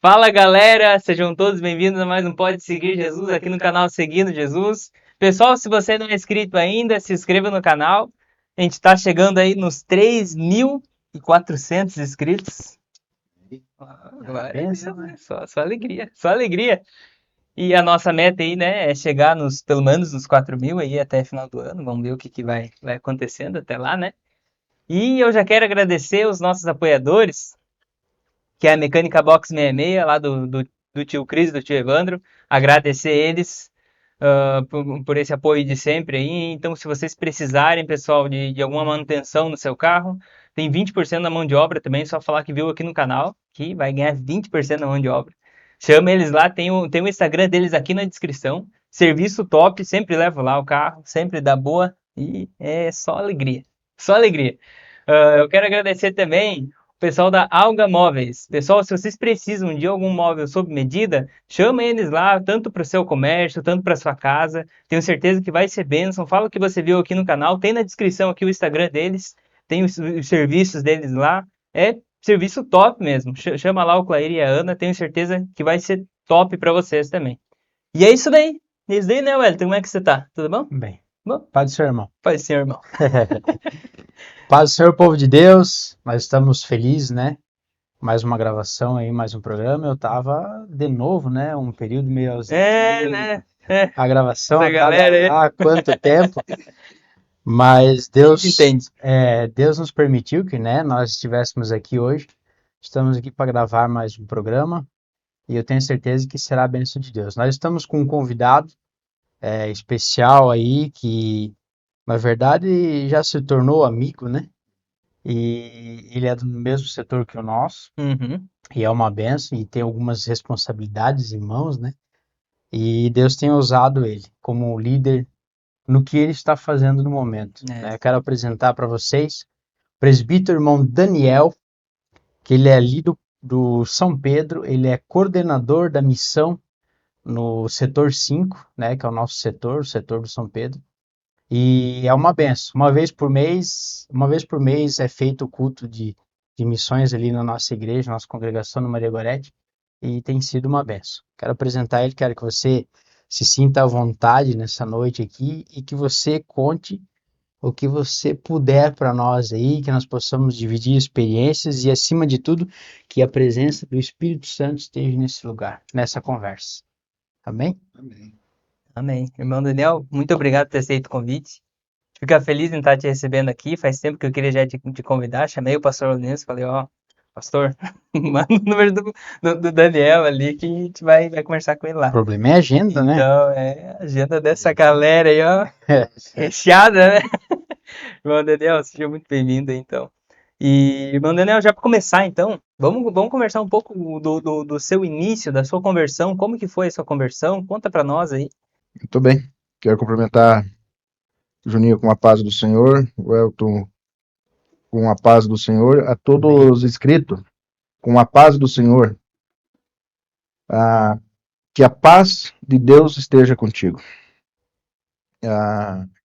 Fala galera, sejam todos bem-vindos a mais um Pode Seguir Jesus aqui no canal Seguindo Jesus. Pessoal, se você não é inscrito ainda, se inscreva no canal. A gente está chegando aí nos 3.400 inscritos. Glória a Deus, né? Só alegria, só alegria. E a nossa meta aí, né, é chegar pelo menos nos 4.000 aí até final do ano. Vamos ver o que vai acontecendo até lá, né? E eu já quero agradecer os nossos apoiadores, que é a Mecânica Box 66, lá do tio Cris, do tio Evandro. Agradecer eles por esse apoio de sempre aí. Então, se vocês precisarem, pessoal, de alguma manutenção no seu carro, tem 20% da mão de obra também, só falar que viu aqui no canal, que vai ganhar 20% da mão de obra. Chama eles lá, tem o Instagram deles aqui na descrição. Serviço top, sempre levo lá o carro, sempre dá boa e é só alegria. Só alegria. Eu quero agradecer também o pessoal da Alga Móveis. Pessoal, se vocês precisam de algum móvel sob medida, chama eles lá, tanto para o seu comércio, tanto para sua casa. Tenho certeza que vai ser bênção. Fala o que você viu aqui no canal. Tem na descrição aqui o Instagram deles. Tem os serviços deles lá. É serviço top mesmo. Chama lá o Clair e a Ana. Tenho certeza que vai ser top para vocês também. E é isso daí. É isso daí, né, Wellington? Como é que você tá? Tudo bom? Bem, Bom? paz do Senhor, irmão. Paz do Senhor, irmão. Paz do Senhor, povo de Deus. Nós estamos felizes, né? Mais uma gravação aí, mais um programa. Eu tava de novo, né? Um período meio ausente. Né? A gravação Essa a galera aí. há quanto tempo. Mas Deus, Entende. Deus nos permitiu que, né, nós estivéssemos aqui hoje. Estamos aqui para gravar mais um programa e eu tenho certeza que será a bênção de Deus. Nós estamos com um convidado especial aí que, na verdade, já se tornou amigo, né? E ele é do mesmo setor que o nosso, Uhum. e é uma benção, e tem algumas responsabilidades em mãos, né? E Deus tem usado ele como líder no que ele está fazendo no momento, né? Eu quero apresentar para vocês o presbítero irmão Daniel, que ele é ali do São Pedro, ele é coordenador da missão no setor 5, né? Que é o nosso setor, o setor do São Pedro. E é uma benção. Uma vez por mês é feito o culto de missões ali na nossa igreja, nossa congregação no Maria Gorete, e tem sido uma benção. Quero apresentar ele, quero que você se sinta à vontade nessa noite aqui e que você conte o que você puder para nós aí, que nós possamos dividir experiências e, acima de tudo, que a presença do Espírito Santo esteja nesse lugar, nessa conversa. Amém? Amém. Amém. Irmão Daniel, muito obrigado por ter aceito o convite. Fica feliz em estar te recebendo aqui. Faz tempo que eu queria já te convidar. Chamei o pastor Lourenço, falei, pastor, manda o número do Daniel ali que a gente vai conversar com ele lá. O problema é a agenda, né? Então, a agenda dessa galera aí, recheada, né? Irmão Daniel, seja muito bem-vindo, então. E, irmão Daniel, já para começar, então, vamos conversar um pouco do seu início, da sua conversão. Como que foi a sua conversão? Conta para nós aí. Muito bem. Quero cumprimentar o Juninho com a paz do Senhor, o Elton com a paz do Senhor, a todos os inscritos com a paz do Senhor. Que a paz de Deus esteja contigo.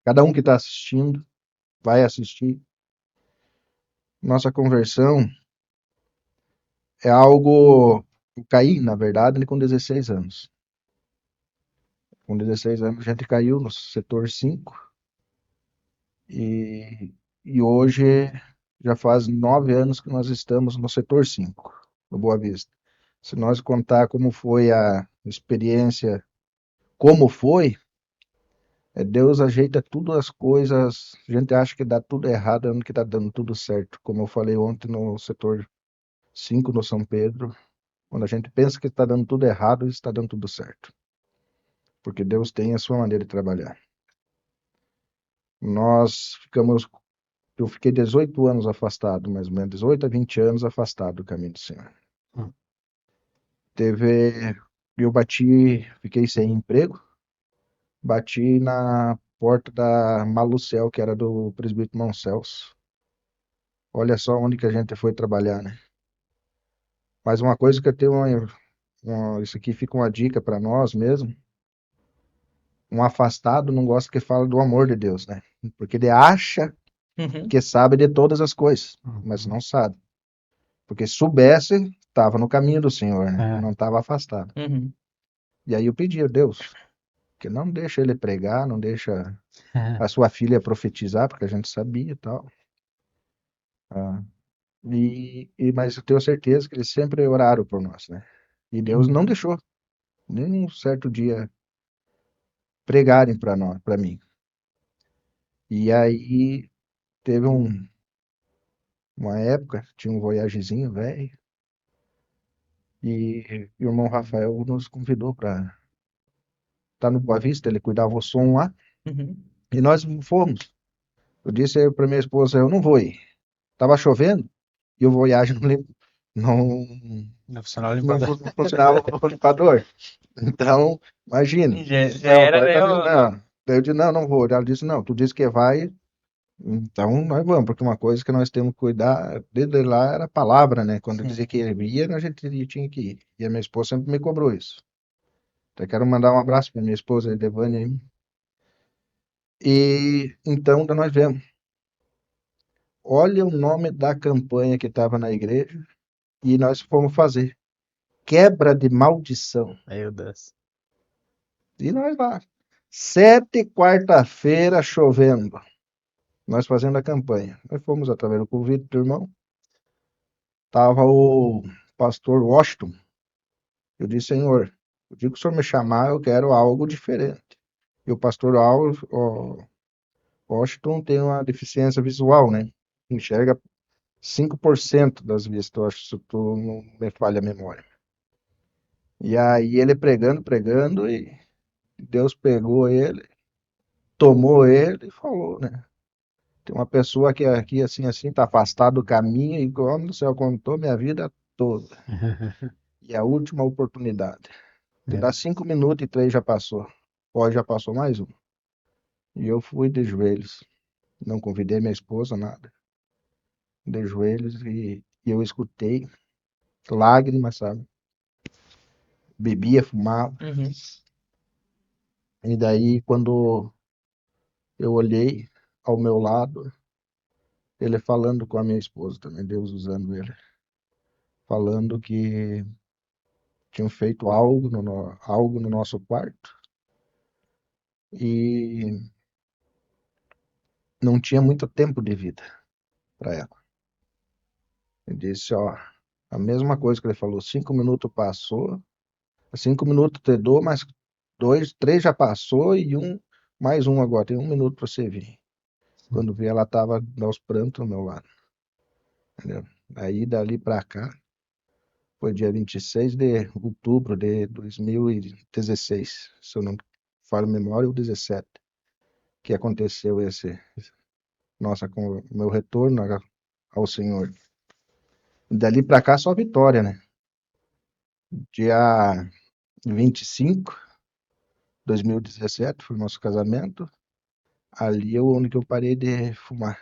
Cada um que está assistindo, vai assistir. Nossa conversão é algo... Eu caí, na verdade, com 16 anos. Com 16 anos a gente caiu no setor 5 e hoje já faz 9 anos que nós estamos no setor 5, no Boa Vista. Se nós contar como foi a experiência, Deus ajeita tudo as coisas, a gente acha que dá tudo errado, é onde que está dando tudo certo. Como eu falei ontem no setor 5 no São Pedro, quando a gente pensa que está dando tudo errado, está dando tudo certo. Porque Deus tem a sua maneira de trabalhar. Eu fiquei 18 anos afastado, mais ou menos, 18 a 20 anos afastado do caminho do Senhor. Eu fiquei sem emprego, bati na porta da Malucel, que era do presbítero Mão Celso. Olha só onde que a gente foi trabalhar, né? Mas uma coisa que eu tenho, isso aqui fica uma dica para nós mesmo. Um afastado não gosta que fala do amor de Deus, né? Porque ele acha que sabe de todas as coisas, mas não sabe. Porque se soubesse, estava no caminho do Senhor, né? É. Não estava afastado. Uhum. E aí eu pedi a Deus que não deixa ele pregar, não deixa a sua filha profetizar, porque a gente sabia e tal. Ah, mas eu tenho certeza que eles sempre oraram por nós, né? E Deus não deixou nem um certo dia pregarem para nós, para mim. E aí teve uma época, tinha um voyagezinho velho, e o irmão Rafael nos convidou para estar no Boa Vista, ele cuidava o som lá, Uhum. e nós fomos. Eu disse para minha esposa, eu não vou ir. Tava chovendo e o Voyage não, Não funcionava o não limpador. funcionava o limpador. Então, imagine. Já Não, era, pai, né? não. Daí eu disse, não, não vou. Ela disse, não, tu disse que vai, então nós vamos, porque uma coisa que nós temos que cuidar, desde lá era a palavra, né? Quando eu Sim. dizia que ia, a gente tinha que ir. E a minha esposa sempre me cobrou isso. Até quero mandar um abraço para minha esposa, Devânia. Aí. E então nós vemos. Olha o nome da campanha que estava na igreja e nós fomos fazer. Quebra de maldição. Meu Deus. E nós lá. 7 quarta-feira chovendo. Nós fazendo a campanha. Nós fomos através do convite do irmão. Tava o pastor Washington. Eu disse, Senhor, o dia que o senhor me chamar, eu quero algo diferente. E o pastor Washington tem uma deficiência visual, né? Enxerga 5% das vistas, eu acho, se tu não me falha a memória. E aí ele pregando, e Deus pegou ele, tomou ele e falou, né? Tem uma pessoa que aqui, assim, tá afastado do caminho, e o homem do céu contou minha vida toda. E a última oportunidade. Te dá 5 minutos e 3 já passou. Pode, já passou mais um. E eu fui de joelhos. Não convidei minha esposa, nada. De joelhos e eu escutei lágrimas, sabe? Bebia, fumava. Uhum. E daí, quando eu olhei ao meu lado, ele falando com a minha esposa também, Deus usando ele, falando que tinham feito algo no nosso quarto e não tinha muito tempo de vida para ela. Ele disse, ó, a mesma coisa que ele falou, 5 minutos passou, 5 minutos te dou, mas 2, 3 já passou e mais um agora, tem 1 minuto para você vir. Quando vi, ela estava aos prantos ao meu lado. Entendeu? Aí dali para cá, foi dia 26 de outubro de 2016, se eu não falho a memória, ou 17, que aconteceu com o meu retorno ao Senhor. Dali para cá, só vitória, né? Dia 25 de 2017, foi o nosso casamento. Ali é onde que eu parei de fumar.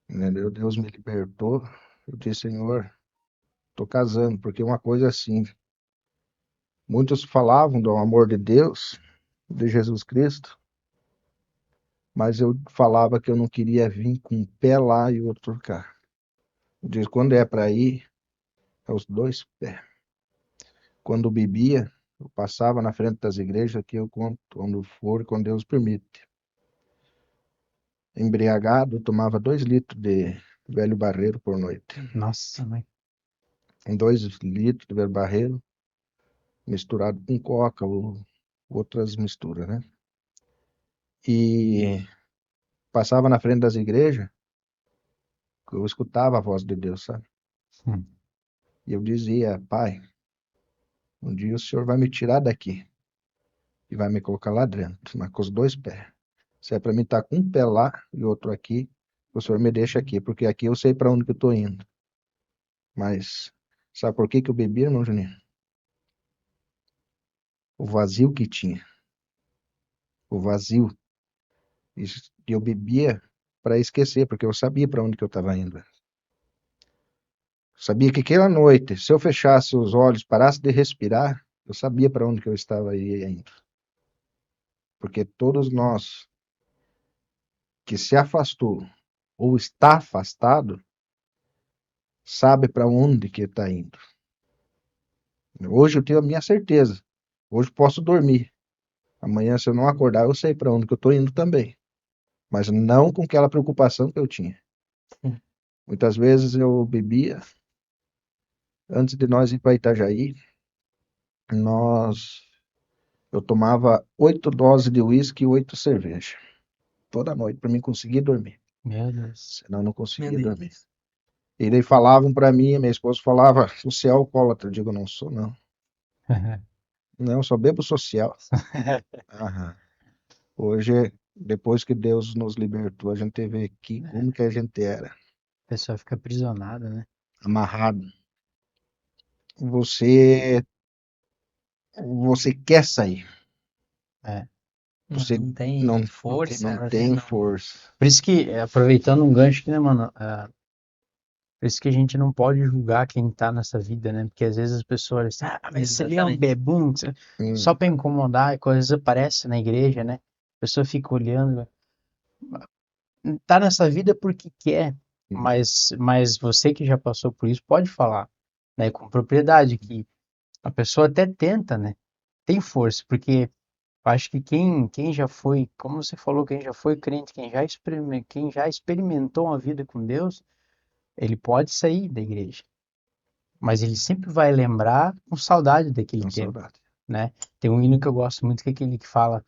Entendeu? Deus me libertou. Eu disse, Senhor, tô casando, porque uma coisa assim, muitos falavam do amor de Deus, de Jesus Cristo, mas eu falava que eu não queria vir com um pé lá e outro cá. Eu disse, quando é para ir, é os dois pés. Quando bebia, eu passava na frente das igrejas, que eu conto, quando for, quando Deus permite. Embriagado, eu tomava 2 litros de velho barreiro por noite. Nossa, mãe. 2 litros de velho barreiro, misturado com coca ou outras misturas, né? E passava na frente das igrejas, eu escutava a voz de Deus, sabe? Hum. E eu dizia, Pai, um dia o Senhor vai me tirar daqui e vai me colocar lá dentro, mas com os 2 pés. Se é para mim estar com um pé lá e outro aqui, o Senhor me deixa aqui, porque aqui eu sei para onde que eu estou indo. Mas sabe por que que eu bebi, irmão Juninho? O vazio que tinha. O vazio. E eu bebia para esquecer, porque eu sabia para onde que eu estava indo. Sabia que aquela noite, se eu fechasse os olhos, parasse de respirar, eu sabia para onde que eu estava indo. Porque todos nós que se afastou ou está afastado, sabe para onde que está indo. Hoje eu tenho a minha certeza. Hoje posso dormir. Amanhã, se eu não acordar, eu sei para onde que eu estou indo também. Mas não com aquela preocupação que eu tinha. Muitas vezes eu bebia. Antes de nós ir para Itajaí, eu tomava 8 doses de uísque e 8 cerveja. Toda noite, para mim conseguir dormir. Meu Deus. Senão eu não conseguia Meu Deus. dormir. E daí falavam para mim, minha esposa falava, você é alcoólatra? Eu digo, não sou, não. Não, eu só bebo social. Aham. Hoje, depois que Deus nos libertou, a gente vê aqui como que a gente era. A pessoa fica aprisionada, né? Amarrado. Você quer sair. É. Você Não tem não força, né? tem Não. força. Por isso que, aproveitando um gancho aqui, né, mano? Por isso que a gente não pode julgar quem tá nessa vida, né? Porque às vezes as pessoas dizem, mas esse ali é um Exatamente. bebum, Hum, só pra incomodar, e coisas aparecem na igreja, né? A pessoa fica olhando, tá nessa vida porque quer, mas você que já passou por isso pode falar, né, com propriedade, que a pessoa até tenta, né? Tem força, porque eu acho que quem já foi, como você falou, quem já foi crente, quem já experimentou uma vida com Deus, ele pode sair da igreja, mas ele sempre vai lembrar com saudade daquele com tempo, saudade. né? Tem um hino que eu gosto muito, que é aquele que fala,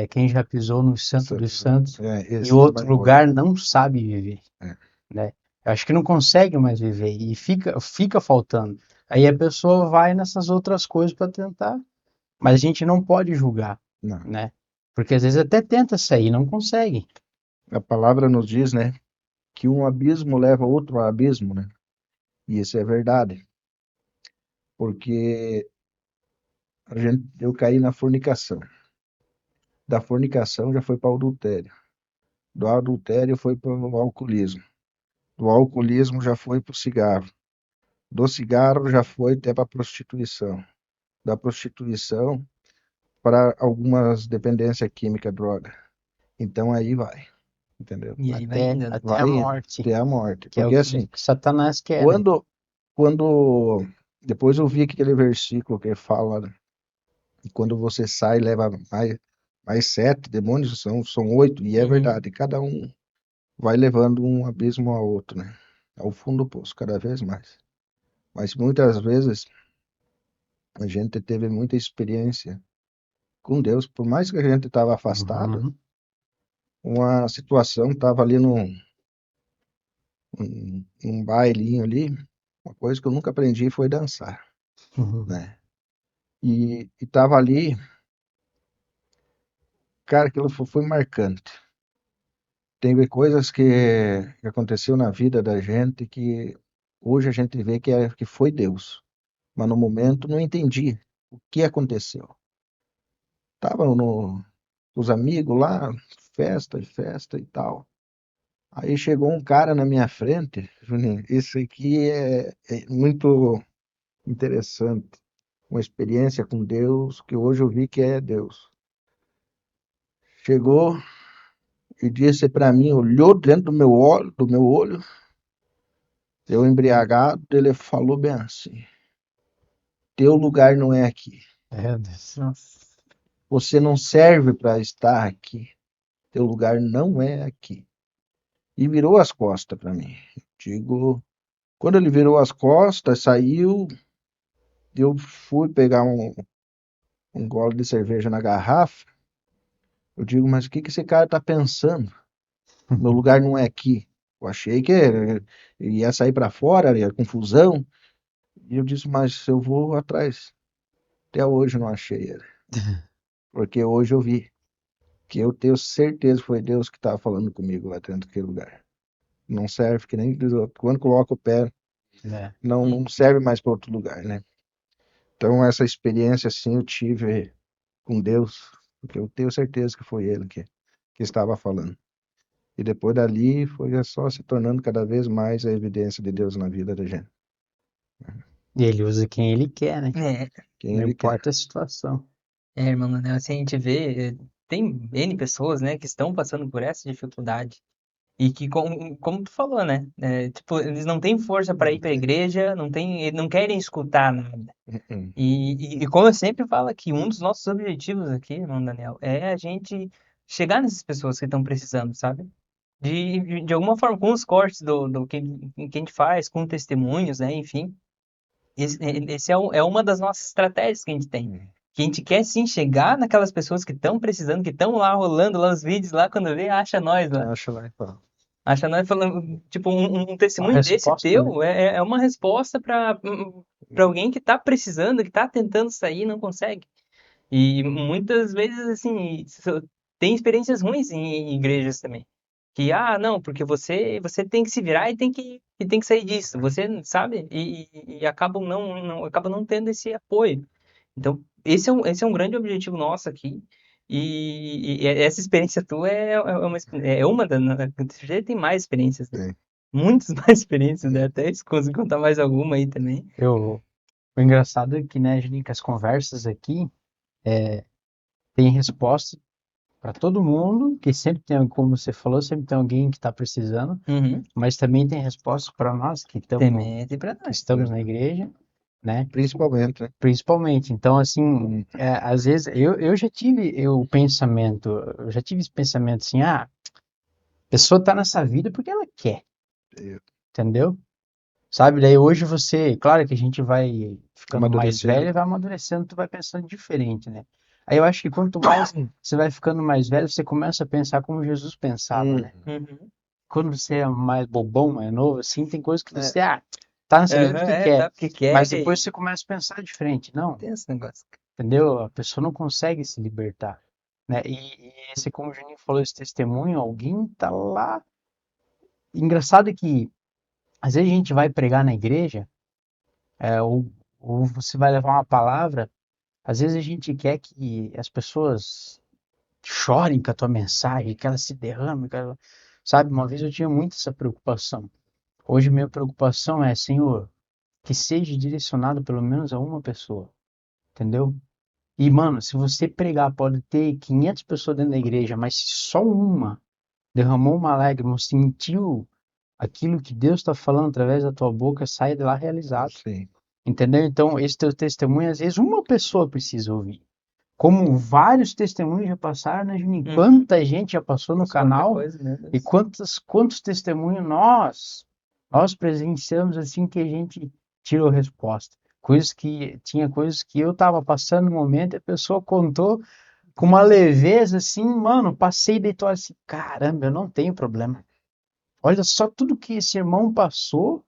quem já pisou no Santo dos Santos, em Esse não vai outro embora. lugar não sabe viver, É. né? Eu acho que não consegue mais viver e fica faltando. Aí a pessoa vai nessas outras coisas para tentar, mas a gente não pode julgar, Não. né? Porque às vezes até tenta sair, e não consegue. A palavra nos diz, né, que um abismo leva a outro abismo, né? E isso é verdade, porque eu caí na fornicação. Da fornicação já foi para o adultério. Do adultério foi para o alcoolismo. Do alcoolismo já foi para o cigarro. Do cigarro já foi até para a prostituição. Da prostituição para algumas dependências químicas, droga. Então aí vai, entendeu? E aí vai indo, né? Até a Vai morte, até a morte. que é o Porque que assim, Satanás quer, né? quando depois eu vi aquele versículo que fala, né, que quando você sai leva mais 7 demônios, são 8, e é Uhum. verdade, cada um vai levando um abismo ao outro, né? Ao fundo do poço, cada vez mais. Mas muitas vezes a gente teve muita experiência com Deus, por mais que a gente estava afastado, Uhum. uma situação estava ali num bailinho ali, uma coisa que eu nunca aprendi foi dançar, Uhum. né? E tava ali, cara, aquilo foi marcante. Tem coisas que aconteceu na vida da gente que hoje a gente vê que foi Deus, mas no momento não entendi o que aconteceu. Tava com os amigos lá, festa e festa e tal. Aí chegou um cara na minha frente, Juninho, isso aqui é muito interessante, uma experiência com Deus que hoje eu vi que é Deus. Chegou e disse para mim, olhou dentro do meu olho, eu embriagado, ele falou bem assim: teu lugar não é aqui. Meu Deus. Nossa. Você não serve para estar aqui. Teu lugar não é aqui. E virou as costas para mim. Digo, quando ele virou as costas, saiu, eu fui pegar um gole de cerveja na garrafa. Eu digo, mas o que esse cara tá pensando? Meu lugar não é aqui. Eu achei que ia sair para fora, ia confusão. E eu disse, mas eu vou atrás. Até hoje não achei ele. Porque hoje eu vi que eu tenho certeza que foi Deus que estava falando comigo lá dentro daquele lugar. Não serve que nem diz outro. Quando coloca o pé, É. não serve mais para outro lugar, né? Então essa experiência assim eu tive com Deus, porque eu tenho certeza que foi Ele que estava falando. E depois dali foi só se tornando cada vez mais a evidência de Deus na vida da gente. E ele usa quem ele quer, né? É, Quem Não Ele quer. importa a situação. irmão, né? Assim, a gente vê, tem N pessoas, né, que estão passando por essa dificuldade. E que, como tu falou, né? Tipo, eles não têm força para ir para a igreja, eles não querem escutar nada. Uhum. E como eu sempre falo aqui, um dos nossos objetivos aqui, irmão Daniel, é a gente chegar nessas pessoas que estão precisando, sabe? De alguma forma, com os cortes do que a gente faz, com testemunhos, né? Enfim, esse é uma das nossas estratégias que a gente tem. Que a gente quer sim chegar naquelas pessoas que estão precisando, que estão lá rolando lá os vídeos lá, quando vê, acha nós lá. Acho lá, então. Acha nós falando, tipo, um Uma testemunho desse resposta, né? teu é uma resposta para alguém que tá precisando, que tá tentando sair e não consegue. E muitas vezes, assim, tem experiências ruins em igrejas também. Que, não, porque você tem que se virar e tem que sair disso. Você sabe? E acabam não tendo esse apoio. Então, esse é um grande objetivo nosso aqui. E essa experiência tua é uma da. Você tem mais experiências, né? Sim. Muitas mais experiências, né? Até se conseguir contar mais alguma aí também. O engraçado é que, né, Juninho, que as conversas aqui têm resposta para todo mundo, que sempre tem, como você falou, sempre tem alguém que está precisando, Uhum. mas também tem resposta para nós que Também tem pra nós. estamos na igreja, né? Principalmente, né? Principalmente. Então, assim, às vezes eu já tive o pensamento, eu já tive esse pensamento assim, a pessoa está nessa vida porque ela quer, Eu- entendeu? Sabe? Daí hoje você, claro que a gente vai ficando mais Amadurecendo. velho e vai amadurecendo, tu vai pensando diferente, né? Aí eu acho que quanto mais você vai ficando mais velho, você começa a pensar como Jesus pensava, né? Uhum. Quando você é mais bobão, mais novo, assim, tem coisas que É, você, tá nessa vida Aham, porque quer. tá, porque quer Mas depois e você começa a pensar diferente. Não, tem esse negócio. entendeu? A pessoa não consegue se libertar, né? E esse, como o Juninho falou, esse testemunho, alguém tá lá. Engraçado é que às vezes a gente vai pregar na igreja, ou você vai levar uma palavra, às vezes a gente quer que as pessoas chorem com a tua mensagem, que elas se derramem, sabe? Uma vez eu tinha muito essa preocupação. Hoje minha preocupação é, Senhor, que seja direcionado pelo menos a uma pessoa, entendeu? E, mano, se você pregar, pode ter 500 pessoas dentro da igreja, mas se só uma derramou uma lágrima, sentiu aquilo que Deus está falando através da tua boca, sai de lá realizado. sim. Entendeu? Então, esse teu testemunho, às vezes, uma pessoa precisa ouvir. Como vários testemunhos já passaram, né, Juninho? Uhum. Quanta gente já passou no Nossa, quanta canal coisa, meu e Deus. quantos testemunhos nós presenciamos assim que a gente tirou resposta. Tinha coisas que eu estava passando no momento e a pessoa contou com uma leveza assim, mano, passei e deitou assim, caramba, eu não tenho problema. Olha só tudo que esse irmão passou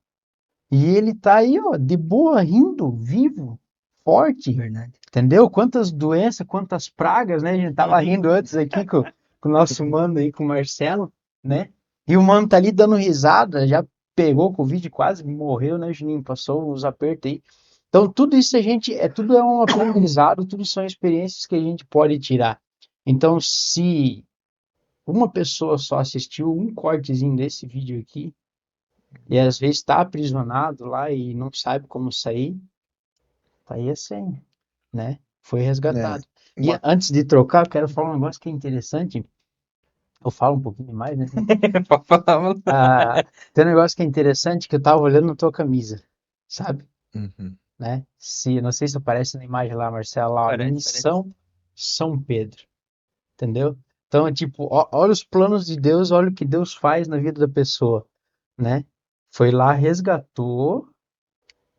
e ele tá aí, ó, de boa, rindo, vivo, forte, Verdade. entendeu? Quantas doenças, quantas pragas, né? A gente tava rindo antes aqui com o nosso mano aí, com o Marcelo, né? E o mano tá ali dando risada, já pegou Covid, quase morreu, né, Juninho? Passou uns apertos aí. Então, tudo isso tudo é um aprendizado, tudo são experiências que a gente pode tirar. Então, se uma pessoa só assistiu um cortezinho desse vídeo aqui, e às vezes está aprisionado lá e não sabe como sair, tá aí assim, né? Foi É, resgatado. E uma, antes de trocar, eu quero falar um negócio que é interessante. Eu falo um pouquinho demais, né? Pode falar, mano. Tem um negócio que é interessante que eu tava olhando na tua camisa, sabe? uhum. Né? Não sei se aparece na imagem lá, Marcelo, lá, ó, Parece. Missão São Pedro, entendeu? Então, é tipo, olha os planos de Deus, olha o que Deus faz na vida da pessoa, né? Foi lá, resgatou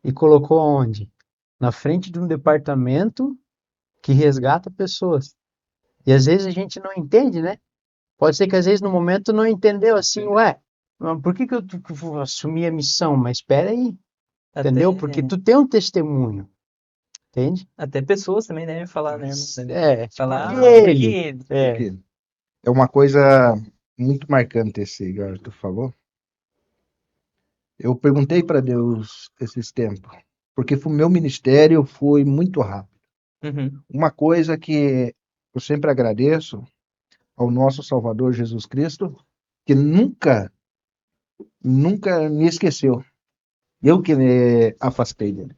e colocou onde? Na frente de um departamento que resgata pessoas. E às vezes a gente não entende, né? Pode ser que às vezes no momento não entendeu assim, ué, mas por que que eu vou assumir a missão? Mas espera aí, entendeu? Porque Até, tu tem um testemunho, entende? até pessoas também devem falar, né, irmão Daniel? Tipo Falar, por que ele. ele? Porque é uma coisa muito marcante esse que tu falou. Eu perguntei para Deus esses tempos, porque o meu ministério foi muito rápido. Uhum. Uma coisa que eu sempre agradeço ao nosso Salvador Jesus Cristo, que nunca me esqueceu. Eu que me afastei dele.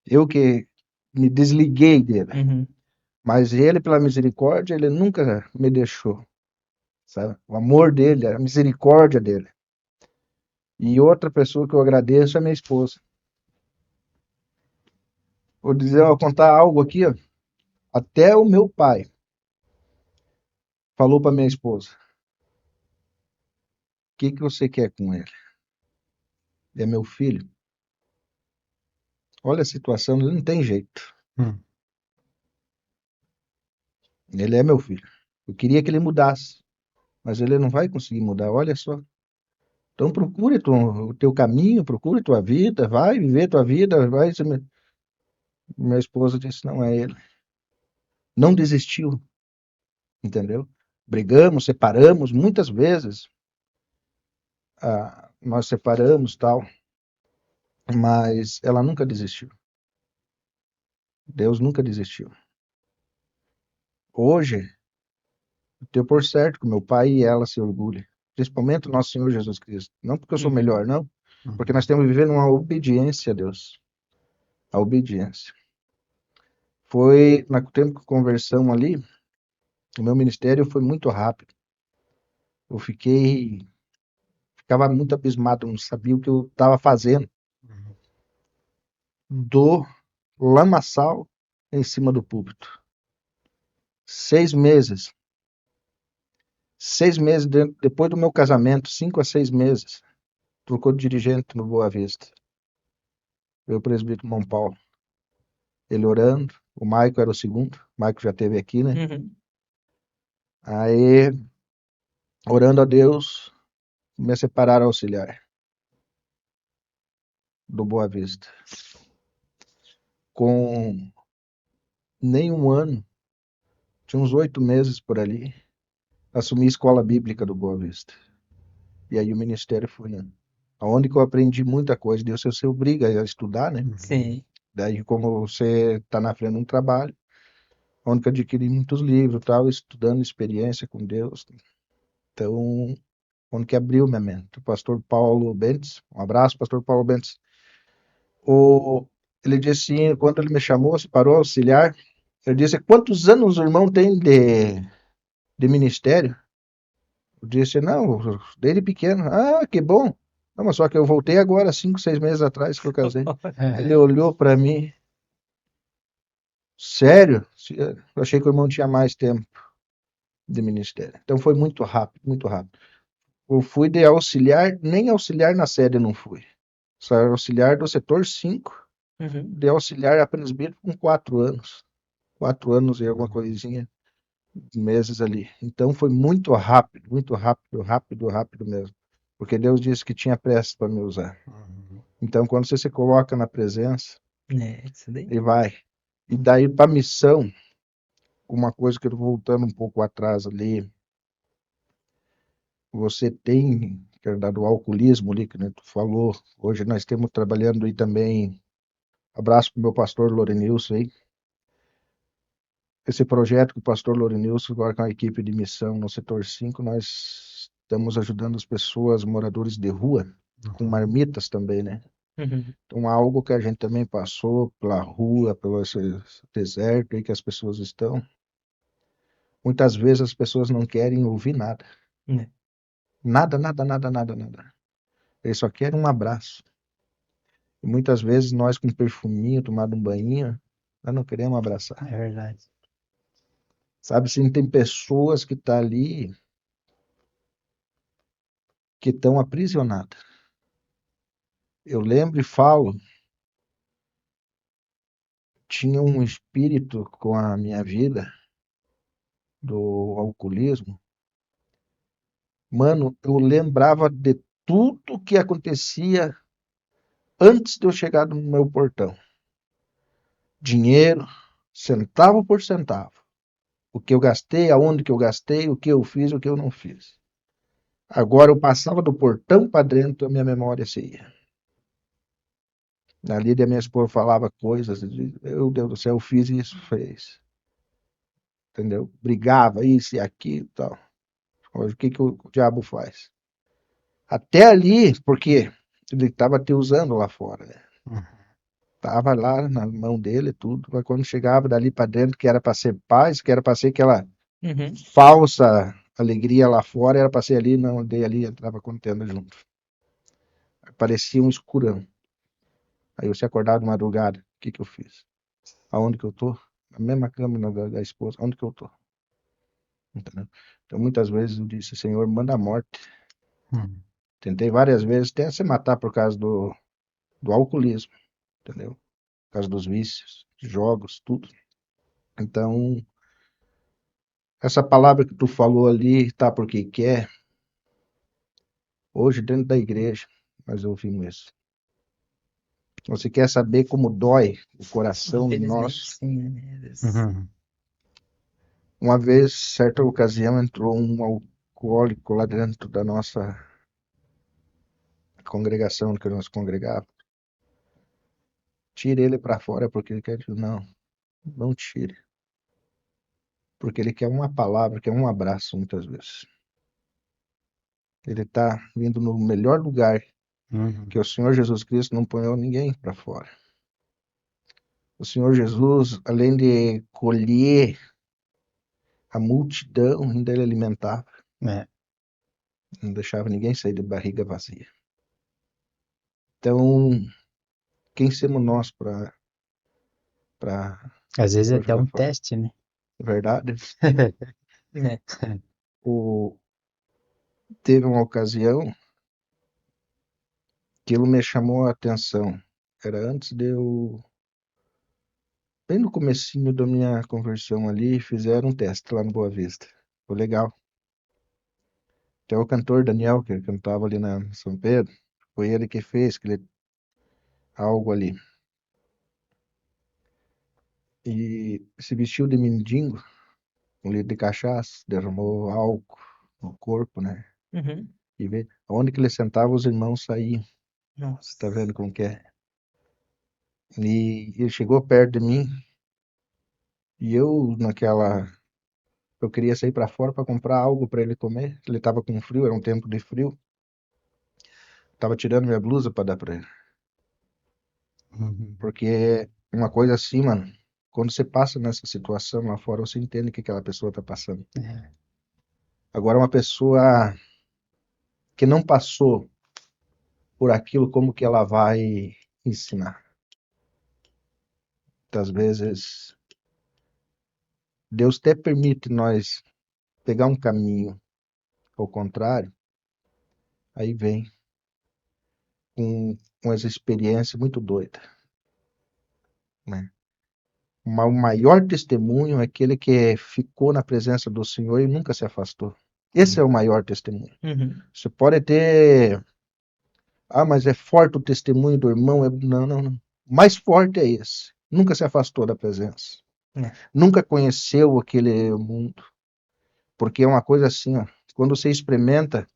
Eu que me desliguei dele. Uhum. Mas ele, pela misericórdia, ele nunca me deixou. sabe? O amor dele, a misericórdia dele. E outra pessoa que eu agradeço é minha esposa. Vou contar algo aqui, ó. Até o meu pai falou para minha esposa: o que que você quer com ele? É meu filho. Olha a situação, não tem jeito. Ele é meu filho. Eu queria que ele mudasse, mas ele não vai conseguir mudar, olha só. Então procure o teu caminho, procure tua vida, vai viver tua vida, vai. Minha esposa disse, não é ele. Não desistiu, entendeu? Brigamos, separamos muitas vezes. Nós separamos tal, mas ela nunca desistiu. Deus nunca desistiu. Hoje, eu tenho por certo que meu pai e ela se orgulham, principalmente o nosso Senhor Jesus Cristo. Não porque eu sou melhor, não, porque nós temos vivido uma obediência a Deus. A obediência. Foi, no tempo que conversamos ali, o meu ministério foi muito rápido. Eu ficava muito abismado, não sabia o que eu estava fazendo. Do lamaçal em cima do púlpito. 6 meses. 6 meses depois do meu casamento, 5 a 6 meses, trocou de dirigente no Boa Vista. Veio o presbítero Mão Paulo. Ele orando, o Maico era o segundo, o Maico já esteve aqui, né? Aí, orando a Deus, me separaram auxiliar do Boa Vista. Com nem um ano, tinha uns 8 meses por ali, assumi a escola bíblica do Boa Vista. E aí o ministério foi, né? Onde que eu aprendi muita coisa. Deus você obriga a estudar, né? Sim. Daí, como você está na frente de um trabalho, onde que eu adquiri muitos livros, tal, estudando experiência com Deus. Então, onde que abriu minha mente. O pastor Paulo Bentes, um abraço, pastor Paulo Bentes. Ele disse assim, quando ele me chamou, se parou auxiliar, ele disse, quantos anos o irmão tem de ministério? Eu disse, não, desde pequeno. Ah, que bom. Não, mas só que eu voltei agora, 5, 6 meses atrás que eu casei. Ele olhou para mim, sério? Eu achei que o irmão tinha mais tempo de ministério. Então foi muito rápido, muito rápido. Eu fui de auxiliar, nem auxiliar na sede eu não fui. Só era auxiliar do setor 5, de auxiliar a presbítero com 4 anos. 4 anos e alguma coisinha, meses ali. Então foi muito rápido, rápido mesmo. Porque Deus disse que tinha pressa para me usar. Então quando você se coloca na presença, isso daí. ele vai. E daí para a missão, uma coisa que eu tô voltando um pouco atrás ali, você tem, que é do alcoolismo ali, que tu falou, hoje nós estamos trabalhando aí também, abraço pro meu pastor Lorenilson aí, esse projeto que o pastor Lorenilson, agora com a equipe de missão no setor 5, nós estamos ajudando as pessoas, moradores de rua, com marmitas também, né? Então, algo que a gente também passou pela rua, pelo esse deserto aí que as pessoas estão. Muitas vezes as pessoas não querem ouvir nada. Nada. Eles só querem um abraço. E muitas vezes nós com perfuminho, tomado um banho, nós não queremos abraçar. É verdade. Sabe, sim, tem pessoas que estão ali que estão aprisionadas. Eu lembro e falo, tinha um espírito com a minha vida do alcoolismo. Mano, eu lembrava de tudo que acontecia antes de eu chegar no meu portão. Dinheiro, centavo por centavo. O que eu gastei, aonde que eu gastei, o que eu fiz, o que eu não fiz. Agora eu passava do portão para dentro, a minha memória se ia. Ali a minha esposa falava coisas, meu Deus do céu, eu fiz isso, fez. Entendeu? Brigava, isso e aquilo e tal. Hoje, o que que o diabo faz? Até ali, porque ele estava te usando lá fora, né? Tava lá na mão dele tudo, mas quando chegava dali para dentro, que era para ser paz, que era para ser aquela falsa alegria lá fora, era pra ser ali, não, dei ali, entrava contendo junto. Parecia um escurão. Aí você acordava de madrugada, o que que eu fiz? Aonde que eu tô? Na mesma cama da esposa, onde que eu tô? Entendeu? Então muitas vezes eu disse, Senhor, manda a morte. Uhum. Tentei várias vezes até se matar por causa do alcoolismo, entendeu? Por causa dos vícios, jogos, tudo. Então, essa palavra que tu falou ali, tá porque quer, hoje dentro da igreja, nós ouvimos isso. Você quer saber como dói o coração Infelizmente, nosso? sim, né? Uhum. Uma vez, certa ocasião, entrou um alcoólico lá dentro da nossa congregação que nós congregávamos. Tire ele para fora porque ele quer. Não, não tire. Porque ele quer uma palavra, quer um abraço muitas vezes. Ele está vindo no melhor lugar Uhum. que o Senhor Jesus Cristo não põe ninguém para fora. O Senhor Jesus, além de colher a multidão, ainda ele alimentava. É. Não deixava ninguém sair de barriga vazia. Então, quem somos nós para Às vezes é pôr até para um fora? teste, né? É verdade. É. Teve uma ocasião que ele me chamou a atenção. Era antes de eu... Bem no comecinho da minha conversão ali, fizeram um teste lá no Boa Vista. Foi legal. Até o cantor Daniel, que cantava ali na São Pedro, foi ele que fez algo ali. E se vestiu de mendigo, um litro de cachaça, derramou álcool no corpo, né? Uhum. E vê, onde que ele sentava, os irmãos saíam. Nossa. Tá vendo como que é? E ele chegou perto de mim, e eu, eu queria sair para fora para comprar algo para ele comer. Ele estava com frio, era um tempo de frio. Tava tirando minha blusa para dar para ele. Uhum. Porque uma coisa assim, mano, quando você passa nessa situação lá fora, você entende o que aquela pessoa tá passando. É. Agora, uma pessoa que não passou por aquilo, como que ela vai ensinar? Muitas vezes, Deus até permite nós pegar um caminho ao contrário, aí vem com essa experiência muito doida, né? O maior testemunho é aquele que ficou na presença do Senhor e nunca se afastou. Esse é o maior testemunho. Uhum. Você pode ter... Ah, mas é forte o testemunho do irmão. Não, não, não. O mais forte é esse. Nunca se afastou da presença. É. Nunca conheceu aquele mundo. Porque é uma coisa assim, ó. Quando você experimenta,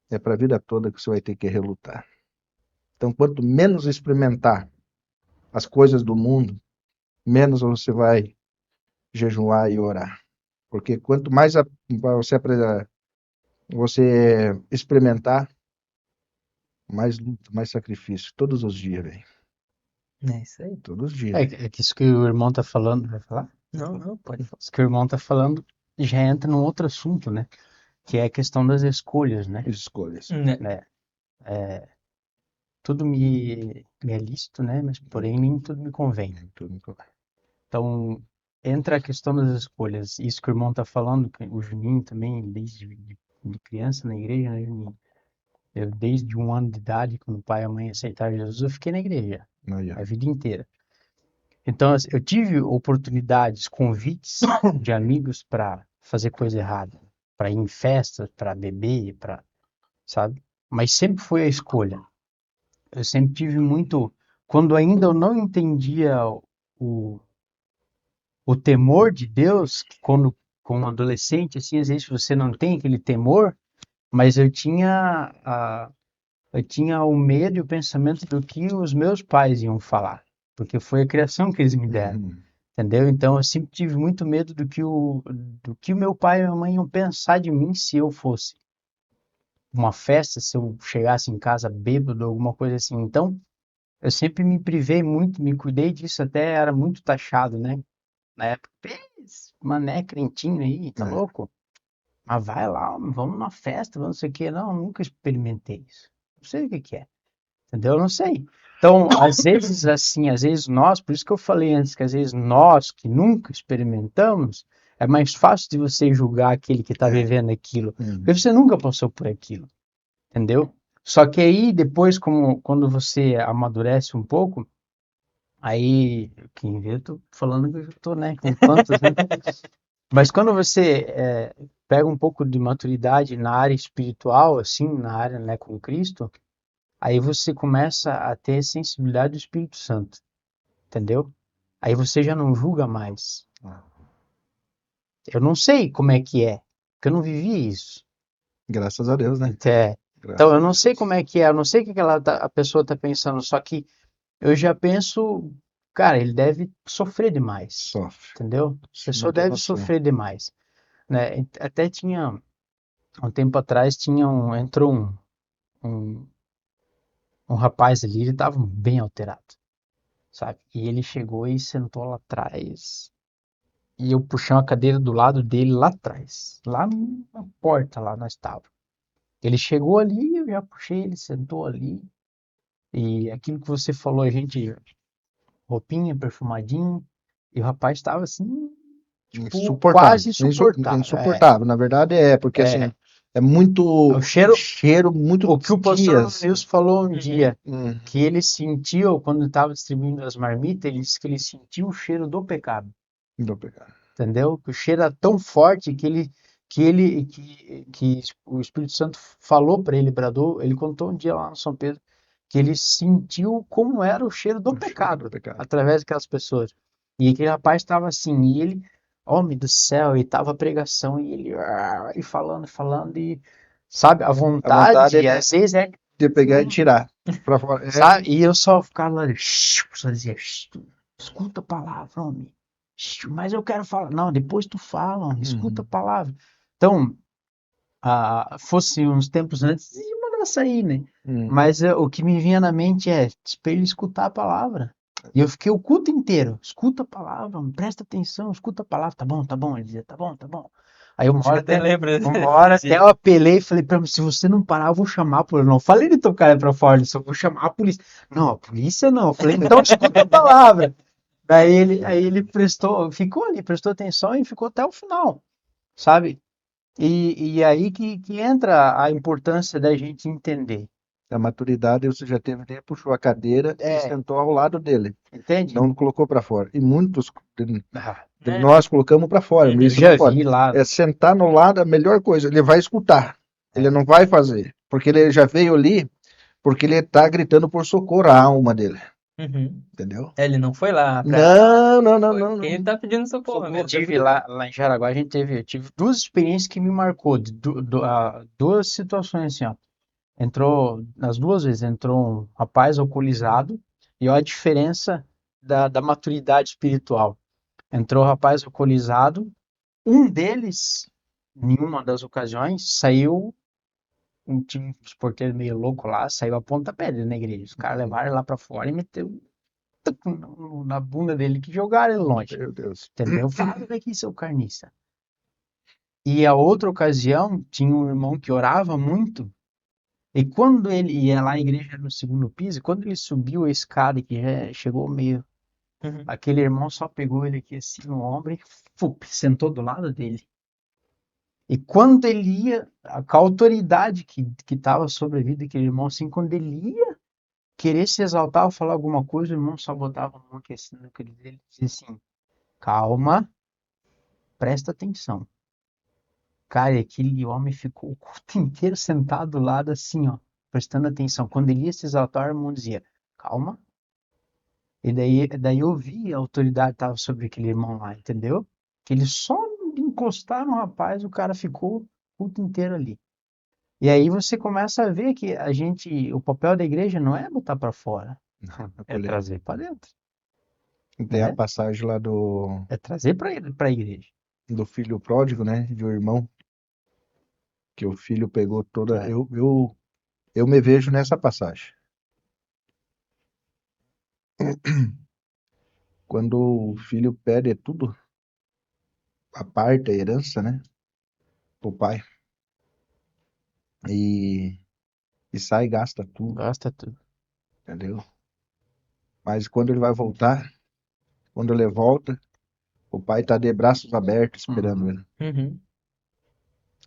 é para a vida toda que você vai ter que relutar. Então, quanto menos experimentar as coisas do mundo, menos você vai jejuar e orar. Porque quanto mais você experimentar, mais luta, mais sacrifício. Todos os dias, velho. É isso aí. Todos os dias. É que isso que o irmão tá falando, vai falar? Não, não, pode falar. Isso que o irmão tá falando já entra num outro assunto, né? Que é a questão das escolhas, né? Escolhas. Né? Tudo me é lícito, né? Mas porém nem tudo me convém. Então entra a questão das escolhas. Isso que o irmão tá falando, que o Juninho também, de criança na igreja, né, Juninho? Eu, desde 1 ano de idade, quando o pai e a mãe aceitaram Jesus, eu fiquei na igreja Aí, a vida inteira. Então, assim, eu tive oportunidades, convites de amigos para fazer coisa errada, para ir em festas, para beber, para, sabe? Mas sempre foi a escolha. Eu sempre tive muito, quando ainda eu não entendia o, o temor de Deus, quando como adolescente, assim, às vezes você não tem aquele temor, mas eu tinha o medo e o pensamento do que os meus pais iam falar, porque foi a criação que eles me deram. Uhum. Entendeu? Então eu sempre tive muito medo do que o meu pai e minha mãe iam pensar de mim se eu fosse uma festa, se eu chegasse em casa bêbado, alguma coisa assim. Então eu sempre me privei muito, me cuidei disso, até era muito taxado, né? Na época, mané crentinho aí, tá É. louco? Mas vai lá, homem, vamos numa festa, vamos não sei o quê. Não, nunca experimentei isso. Não sei o que que é. Entendeu? Eu não sei. Então, às vezes, assim, às vezes nós, por isso que eu falei antes, que às vezes nós que nunca experimentamos, é mais fácil de você julgar aquele que está É. vivendo aquilo, Uhum. porque você nunca passou por aquilo, entendeu? Só que aí, depois, quando você amadurece um pouco, aí, quem vê, eu tô falando que eu tô, né, com quantos, né? Mas quando você pega um pouco de maturidade na área espiritual, assim, na área, né, com Cristo, aí você começa a ter sensibilidade do Espírito Santo, entendeu? Aí você já não julga mais. Eu não sei como é, porque eu não vivi isso. Graças a Deus, né? É, então Graças eu a não sei Deus. como é, eu não sei o que a pessoa está pensando, só que eu já penso, cara, ele deve sofrer demais, Sofre. entendeu? A Isso pessoa não tem deve noção. sofrer demais, né? Até tinha, um tempo atrás, entrou um, um rapaz ali, ele estava bem alterado, sabe? E ele chegou e sentou lá atrás. E eu puxei uma cadeira do lado dele lá atrás, lá na porta, lá nós estávamos. Ele chegou ali, eu já puxei, ele sentou ali. E aquilo que você falou, a gente, roupinha, perfumadinho, e o rapaz estava assim, tipo, Insuportável. quase insuportável. Insuportável. Na verdade é, porque assim, É, é muito o cheiro, cheiro, muito o que o pastor dias. Nilson falou um Uhum. dia, Hum, que ele sentiu, quando estava distribuindo as marmitas, ele disse que ele sentiu o cheiro do pecado. não vou pegar. Entendeu? Que o cheiro era tão forte que o Espírito Santo falou para ele, bradou, ele contou um dia lá no São Pedro, que ele sentiu como era o cheiro do O cheiro do pecado pecado. através daquelas pessoas. E aquele rapaz estava assim, e ele, homem do céu, e tava a pregação, e ele e falando, e sabe, a A vontade é vontade, às vezes é, de pegar e tirar pra fora. É, sabe, e eu só ficava lá, só dizia, escuta a palavra, homem. Mas eu quero falar. Não, depois tu fala, homem, escuta a uhum, palavra. Então, fosse uns tempos antes, ia mandar sair, né? uhum. Mas o que me vinha na mente é para ele escutar a palavra. E eu fiquei o culto inteiro. Escuta a palavra, homem, presta atenção, escuta a palavra. Tá bom, ele dizia, tá bom, tá bom. Aí Acho que eu até lembro uma hora desse até dia. eu apelei e falei pra ele, se você não parar, eu vou chamar a polícia. Não falei de tocar ele pra fora, eu só vou chamar a polícia. Não, a polícia não. Eu falei, então escuta a palavra. Aí ele prestou, ficou ali, prestou atenção e ficou até o final, sabe? E aí que entra a importância da gente entender. A maturidade você já teve, nem puxou a cadeira e É, sentou ao lado dele. entende? Não colocou para fora. E muitos Ah, de Né? nós colocamos para fora, eu Uhum. isso não já pode. vi lá. É sentar no lado, a melhor coisa. Ele vai escutar, ele É, não vai fazer, porque ele já veio ali, porque ele está gritando por socorro à alma dele, Uhum. entendeu? Ele não foi lá pra. Não, não, não, Foi não, porque ele não. tá pedindo socorro eu Socorro, mesmo. quer tive ver? lá em Jaraguá, eu tive duas experiências que me marcou, duas situações assim, ó. Entrou, nas duas vezes, entrou um rapaz alcoolizado e olha a diferença da maturidade espiritual. Entrou um rapaz alcoolizado, um deles, em uma das ocasiões, saiu um time de porteiro meio louco lá, saiu a pontapé dele na igreja. Os caras levaram ele lá pra fora e meteu na bunda dele que jogaram ele longe. Meu Deus. Entendeu? Fala daqui, seu carniça. E a outra ocasião, tinha um irmão que orava muito, e quando ele ia lá, a igreja era no segundo piso, e quando ele subiu a escada, que já chegou meio. Uhum. Aquele irmão só pegou ele aqui assim no ombro e sentou do lado dele. E quando ele ia, com a autoridade que estava sobre a vida daquele irmão, assim, quando ele ia querer se exaltar ou falar alguma coisa, o irmão só botava a mão aqui assim no querido dele e dizia assim: calma, presta atenção. Cara, e aquele homem ficou o culto inteiro sentado do lado assim, ó, prestando atenção. Quando ele ia se exaltar, o irmão dizia: calma. E daí eu vi a autoridade que estava sobre aquele irmão lá, entendeu? Que ele só de encostar no rapaz, o cara ficou o culto inteiro ali. E aí você começa a ver que o papel da igreja não é botar para fora, é Acolher. trazer para dentro, Tem a né? passagem lá do, É trazer para a igreja. do filho pródigo, né? De um irmão, que o filho pegou toda. É, Eu me vejo nessa passagem. Quando o filho pede tudo, a parte, a herança, né? pro pai. E sai e gasta tudo, Gasta tudo. entendeu? Mas quando ele vai voltar, quando ele volta, o pai tá de braços abertos esperando ele, Uhum.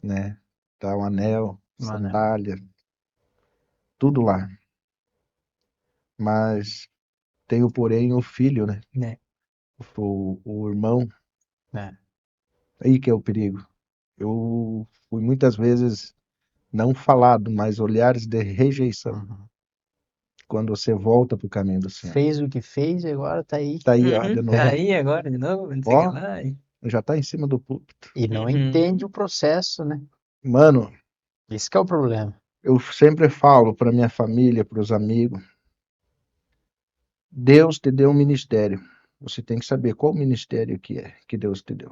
né? Tá um anel, Mano, sandália, tudo lá. Mas tem o porém o filho, né? Né? O irmão, né? aí que é o perigo. Eu fui muitas vezes não falado, mas olhares de rejeição Uhum. quando você volta pro caminho do Senhor. Fez o que fez e agora tá aí. Tá aí, ó, de Uhum. novo. Tá aí agora de novo, não sei o que Ó, lá. já tá em cima do púlpito. E não Uhum. entende o processo, né? Mano, Esse que é o problema. eu sempre falo para minha família, para os amigos, Deus te deu um ministério. Você tem que saber qual ministério que é que Deus te deu.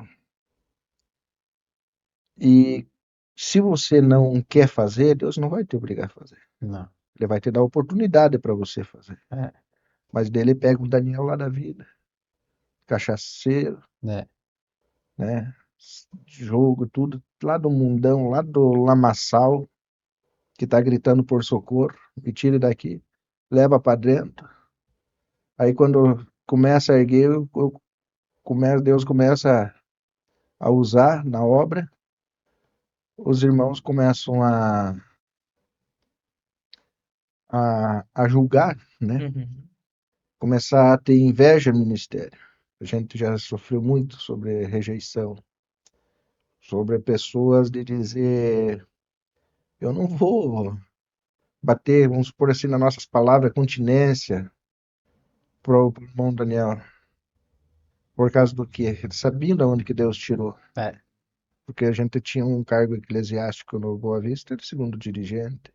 E se você não quer fazer, Deus não vai te obrigar a fazer. Não. Ele vai te dar oportunidade para você fazer. É. Mas dele pega o Daniel lá da vida, cachaceiro, É. né? Jogo, tudo, lá do mundão, lá do lamaçal, que tá gritando por socorro, me tire daqui, leva para dentro. Aí quando começa a erguer, Deus começa a usar na obra, os irmãos começam a julgar, né? Uhum. Começar a ter inveja no ministério. A gente já sofreu muito sobre rejeição, sobre pessoas de dizer, eu não vou bater, vamos pôr assim nas nossas palavras, continência pro irmão Daniel. Por causa do quê? Ele sabia de onde que Deus tirou. É. Porque a gente tinha um cargo eclesiástico no Boa Vista, de segundo dirigente.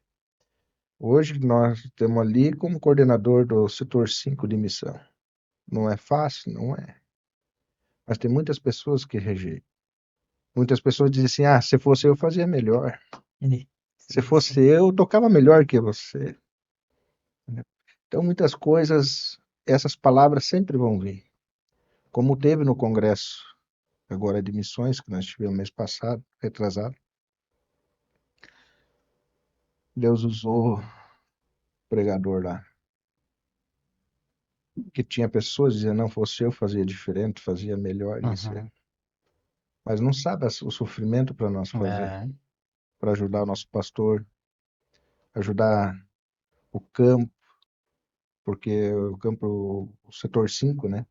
Hoje nós estamos ali como coordenador do setor 5 de missão. Não é fácil, não é. Mas tem muitas pessoas que rejeitam. Muitas pessoas dizem assim, ah, se fosse eu fazia melhor. Se fosse eu tocava melhor que você. Então muitas coisas, essas palavras sempre vão vir. Como teve no congresso agora de missões, que nós tivemos mês passado, retrasado. Deus usou o pregador lá. Que tinha pessoas dizendo, não, fosse eu fazia diferente, fazia melhor isso. Uhum. Mas não sabe o sofrimento para nós fazer, É. para ajudar o nosso pastor, ajudar o campo, porque o campo, o setor 5, né?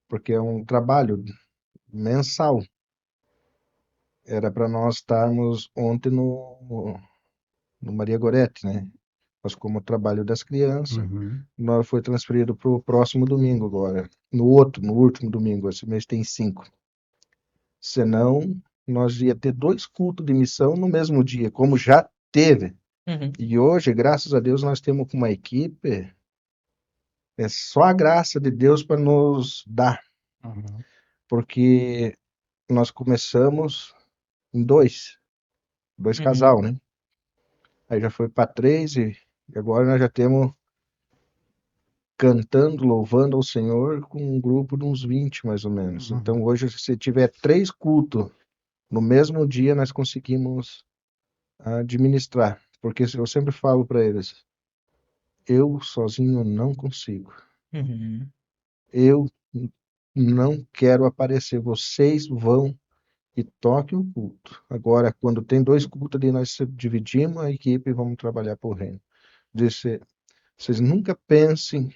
Porque é um trabalho mensal. Era para nós estarmos ontem no Maria Gorete, né? Mas como trabalho das crianças, Uhum. nós foi transferido para o próximo domingo agora. No último domingo, esse mês tem 5. Senão, nós ia ter 2 cultos de missão no mesmo dia, como já teve. Uhum. E hoje, graças a Deus, nós temos uma equipe, é só a graça de Deus para nos dar, Uhum. porque nós começamos em dois Uhum. casal, né? Aí já foi para 3 e agora nós já temos cantando, louvando ao Senhor com um grupo de uns 20 mais ou menos. Uhum. Então hoje, se tiver 3 cultos no mesmo dia, nós conseguimos administrar, porque eu sempre falo para eles, eu sozinho não consigo. Uhum. Eu não quero aparecer. Vocês vão e toquem o culto. Agora, quando tem 2 cultos ali, nós dividimos a equipe e vamos trabalhar por reino. Disse, vocês nunca pensem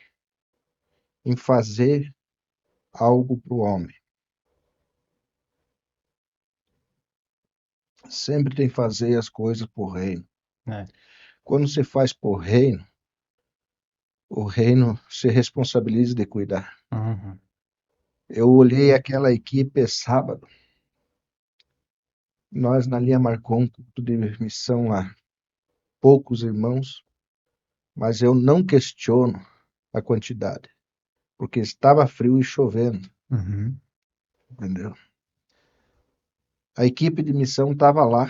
em fazer algo para o homem. Sempre tem que fazer as coisas por reino. É. Quando você faz por reino, o reino se responsabiliza de cuidar. Uhum. Eu olhei aquela equipe sábado. Nós na linha marcou um culto de missão lá. Poucos irmãos, mas eu não questiono a quantidade, porque estava frio e chovendo, Uhum. entendeu? A equipe de missão estava lá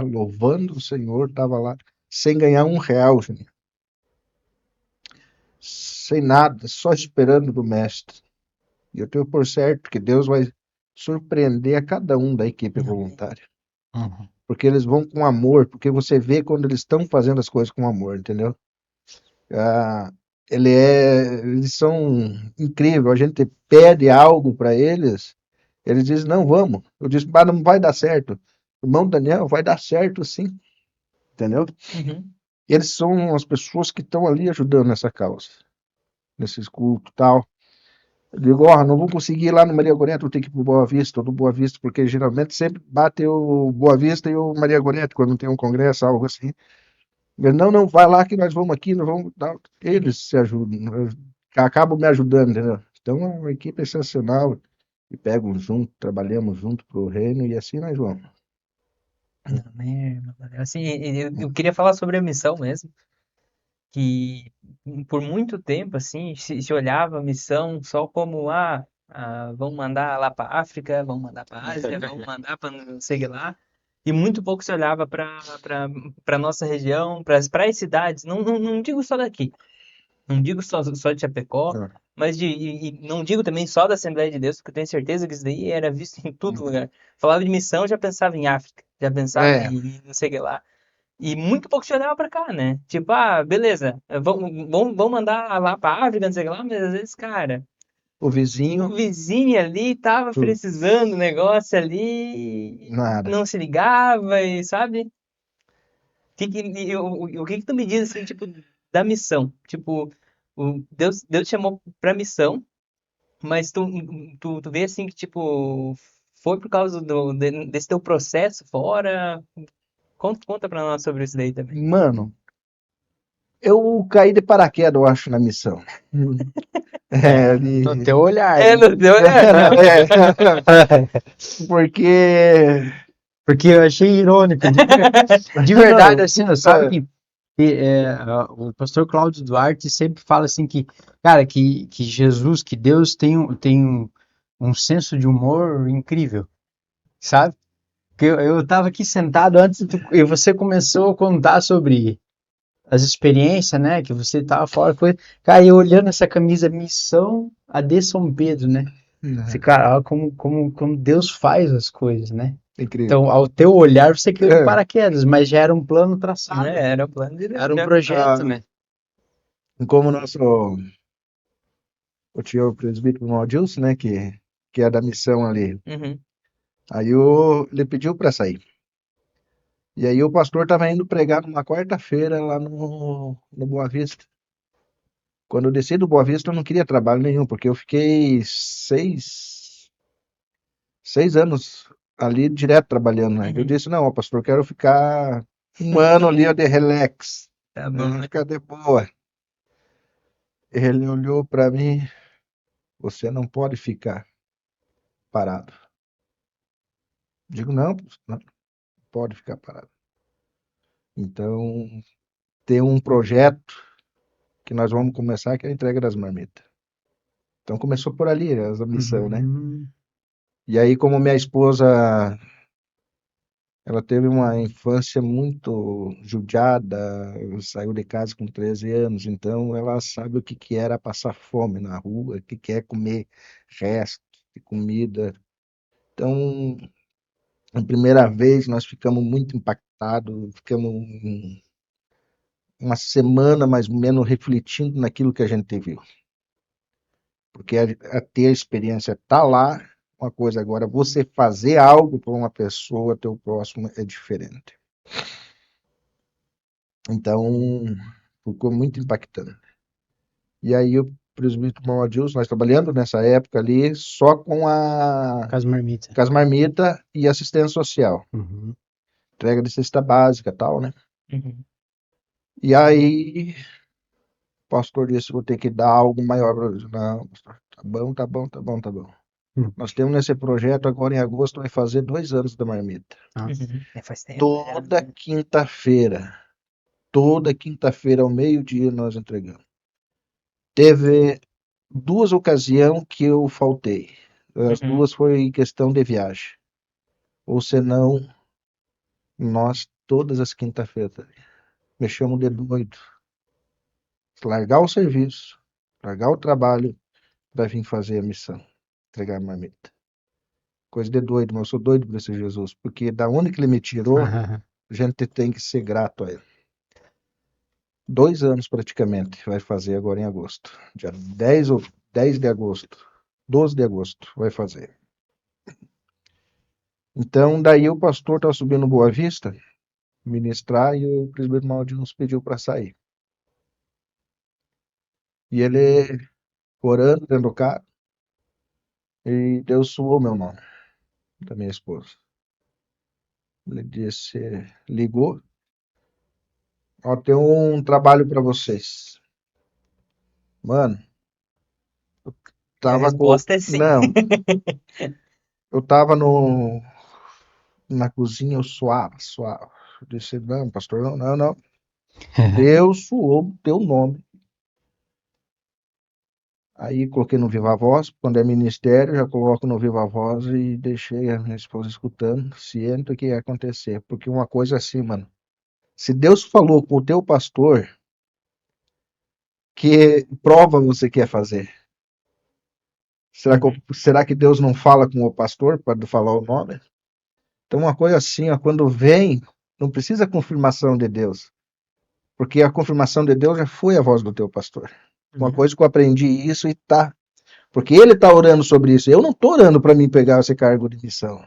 louvando o Senhor, estava lá sem ganhar R$1, Juninho. Sem nada, só esperando do mestre. E eu tenho por certo que Deus vai surpreender a cada um da equipe voluntária. Uhum. Porque eles vão com amor, porque você vê quando eles estão fazendo as coisas com amor, entendeu? Ah, eles são incríveis. A gente pede algo para eles, eles dizem, não, vamos. Eu disse, mas não vai dar certo. Irmão Daniel, vai dar certo sim, entendeu? Uhum. Eles são as pessoas que estão ali ajudando nessa causa, nesses cultos e tal. Eu digo, ó, não vou conseguir ir lá no Maria Gorete, vou ter que ir pro Boa Vista, ou do Boa Vista, porque geralmente sempre bate o Boa Vista e o Maria Gorete, quando tem um congresso, algo assim. Ele, não, não, vai lá que nós vamos aqui, nós vamos dar. Eles se ajudam, acabam me ajudando, entendeu? Então é uma equipe excepcional, e pegam junto, trabalhamos junto pro reino, e assim nós vamos. Amém, irmão. Assim, eu queria falar sobre a missão mesmo, que por muito tempo, assim, se olhava a missão só como, vamos mandar lá para África, vamos mandar para Ásia, vamos mandar para não sei o que lá, e muito pouco se olhava para nossa região, para as cidades, não digo só daqui, não digo só de Chapecó, É. mas e não digo também só da Assembleia de Deus, porque eu tenho certeza que isso daí era visto em todo lugar. Falava de missão, já pensava em África, já pensava É, em não sei o que lá. E muito pouco se olhava pra cá, né? Tipo, beleza, vamos mandar lá pra África, não sei o que lá, mas às vezes, cara, o o vizinho, vizinho ali tava precisando do negócio ali, nada. não se ligava e, sabe? O que que tu me diz, assim, tipo, da missão? Tipo, Deus te chamou pra missão, mas tu vê, assim, que, tipo, foi por causa desse teu processo fora? Conta pra nós sobre isso daí também. Mano, eu caí de paraquedas, eu acho, na missão. É, No teu olhar, É, né? no teu olhar. é, porque Porque eu achei irônico. De verdade, não, assim, sabe o pastor Cláudio Duarte sempre fala assim que, cara, que Jesus, que Deus tem um senso de humor incrível, sabe? Que eu tava aqui sentado antes e você começou a contar sobre as experiências, né? Que você tava fora, cara, eu olhando essa camisa Missão AD São Pedro, né? Esse cara, olha como Deus faz as coisas, né? incrível. Então, ao teu olhar, você caiu de É, paraquedas, mas já era um plano traçado, Era o plano de Deus era um já. projeto, ah, né? como o tio presbítero Maldilson, né, que é da missão ali. Uhum. Aí ele pediu para sair. E aí o pastor estava indo pregar numa quarta-feira lá no Boa Vista. Quando eu desci do Boa Vista, eu não queria trabalho nenhum, porque eu fiquei 6 anos ali direto trabalhando, né? Eu Uhum. disse, não, ó, pastor, eu quero ficar um ano ali ó, de relax, Tá bom, né? né? Ficar de boa. Ele olhou para mim, você não pode ficar parado. Digo, não, não pode ficar parado. Então, tem um projeto que nós vamos começar, que é a entrega das marmitas. Então começou por ali a missão, né? Uhum. E aí, como minha esposa, ela teve uma infância muito judiada, saiu de casa com 13 anos, então ela sabe o que que era passar fome na rua, o que que é comer resto de comida. Então, a primeira vez nós ficamos muito impactados, ficamos uma semana mais ou menos refletindo naquilo que a gente viu. Porque a ter a experiência tá lá, uma coisa agora, você fazer algo para uma pessoa, teu próximo, é diferente. Então, ficou muito impactante. E aí o presbítero Adilson, nós trabalhando nessa época ali, só Com as marmitas. com as marmitas e assistência social. Uhum. Entrega de cesta básica e tal, né? Uhum. E aí o pastor disse, vou ter que dar algo maior para eles. Não, pastor, tá bom, tá bom, tá bom, tá bom. Uhum. Nós temos nesse projeto, agora em agosto, vai fazer 2 anos da marmita. Nossa. Uhum. Faz tempo já. Toda quinta-feira, toda quinta-feira ao meio-dia nós entregamos. Teve duas ocasiões que eu faltei. As Uhum. duas foi em questão de viagem. Ou senão, nós todas as quinta-feiras mexemos de doido. Largar o serviço, largar o trabalho para vir fazer a missão, entregar a marmita. Coisa de doido, mas eu sou doido por esse Jesus, porque da onde que ele me tirou, a gente tem que ser grato a ele. 2 anos praticamente vai fazer agora em agosto. Dia 10 de agosto, 12 de agosto vai fazer. Então, daí o pastor estava subindo no Boa Vista, ministrar, e o presbítero Maldinho nos pediu para sair. E ele orando dentro do carro, e Deus suou meu nome, da minha esposa. Ele disse, ligou, ó, tem um trabalho para vocês. Mano, A tava com... resposta é sim. Não, eu tava na cozinha, eu suava. Eu disse, não, pastor, não. Deus suou teu nome. Aí coloquei no Viva Voz, quando é ministério, já coloco no Viva Voz e deixei a minha esposa escutando, ciente do que ia acontecer. Porque uma coisa assim, mano, se Deus falou com o teu pastor, que prova você quer fazer? Será que Deus não fala com o pastor para falar o nome? Então uma coisa assim, ó, quando vem, não precisa confirmação de Deus, porque a confirmação de Deus já foi a voz do teu pastor. Uma coisa que eu aprendi isso e tá. Porque ele está orando sobre isso. Eu não estou orando para mim pegar esse cargo de missão.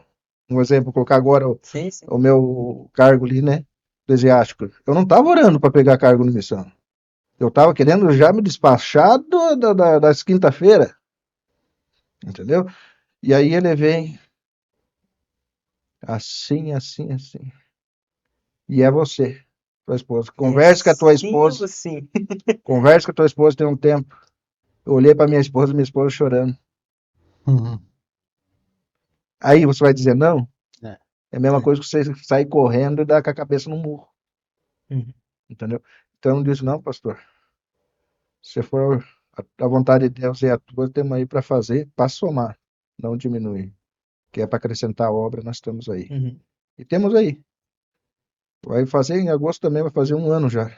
Um exemplo, colocar agora Sim. o meu cargo ali, né? Eclesiástico. Eu não estava orando para pegar cargo de missão. Eu estava querendo já me despachar das quinta-feira. Entendeu? E aí ele vem assim. E é você, tua esposa. Converse com a tua esposa. Sim. Converse com a tua esposa tem um tempo. Eu olhei para minha esposa chorando. Aí você vai dizer não? É a mesma coisa que você sair correndo e dar com a cabeça no murro. Entendeu? Então eu disse, não, pastor. Se for a vontade de Deus e a tua, temos aí para fazer, para somar, não diminuir. Que é para acrescentar a obra, nós estamos aí. E temos aí. Vai fazer em agosto também, vai fazer 1 ano já.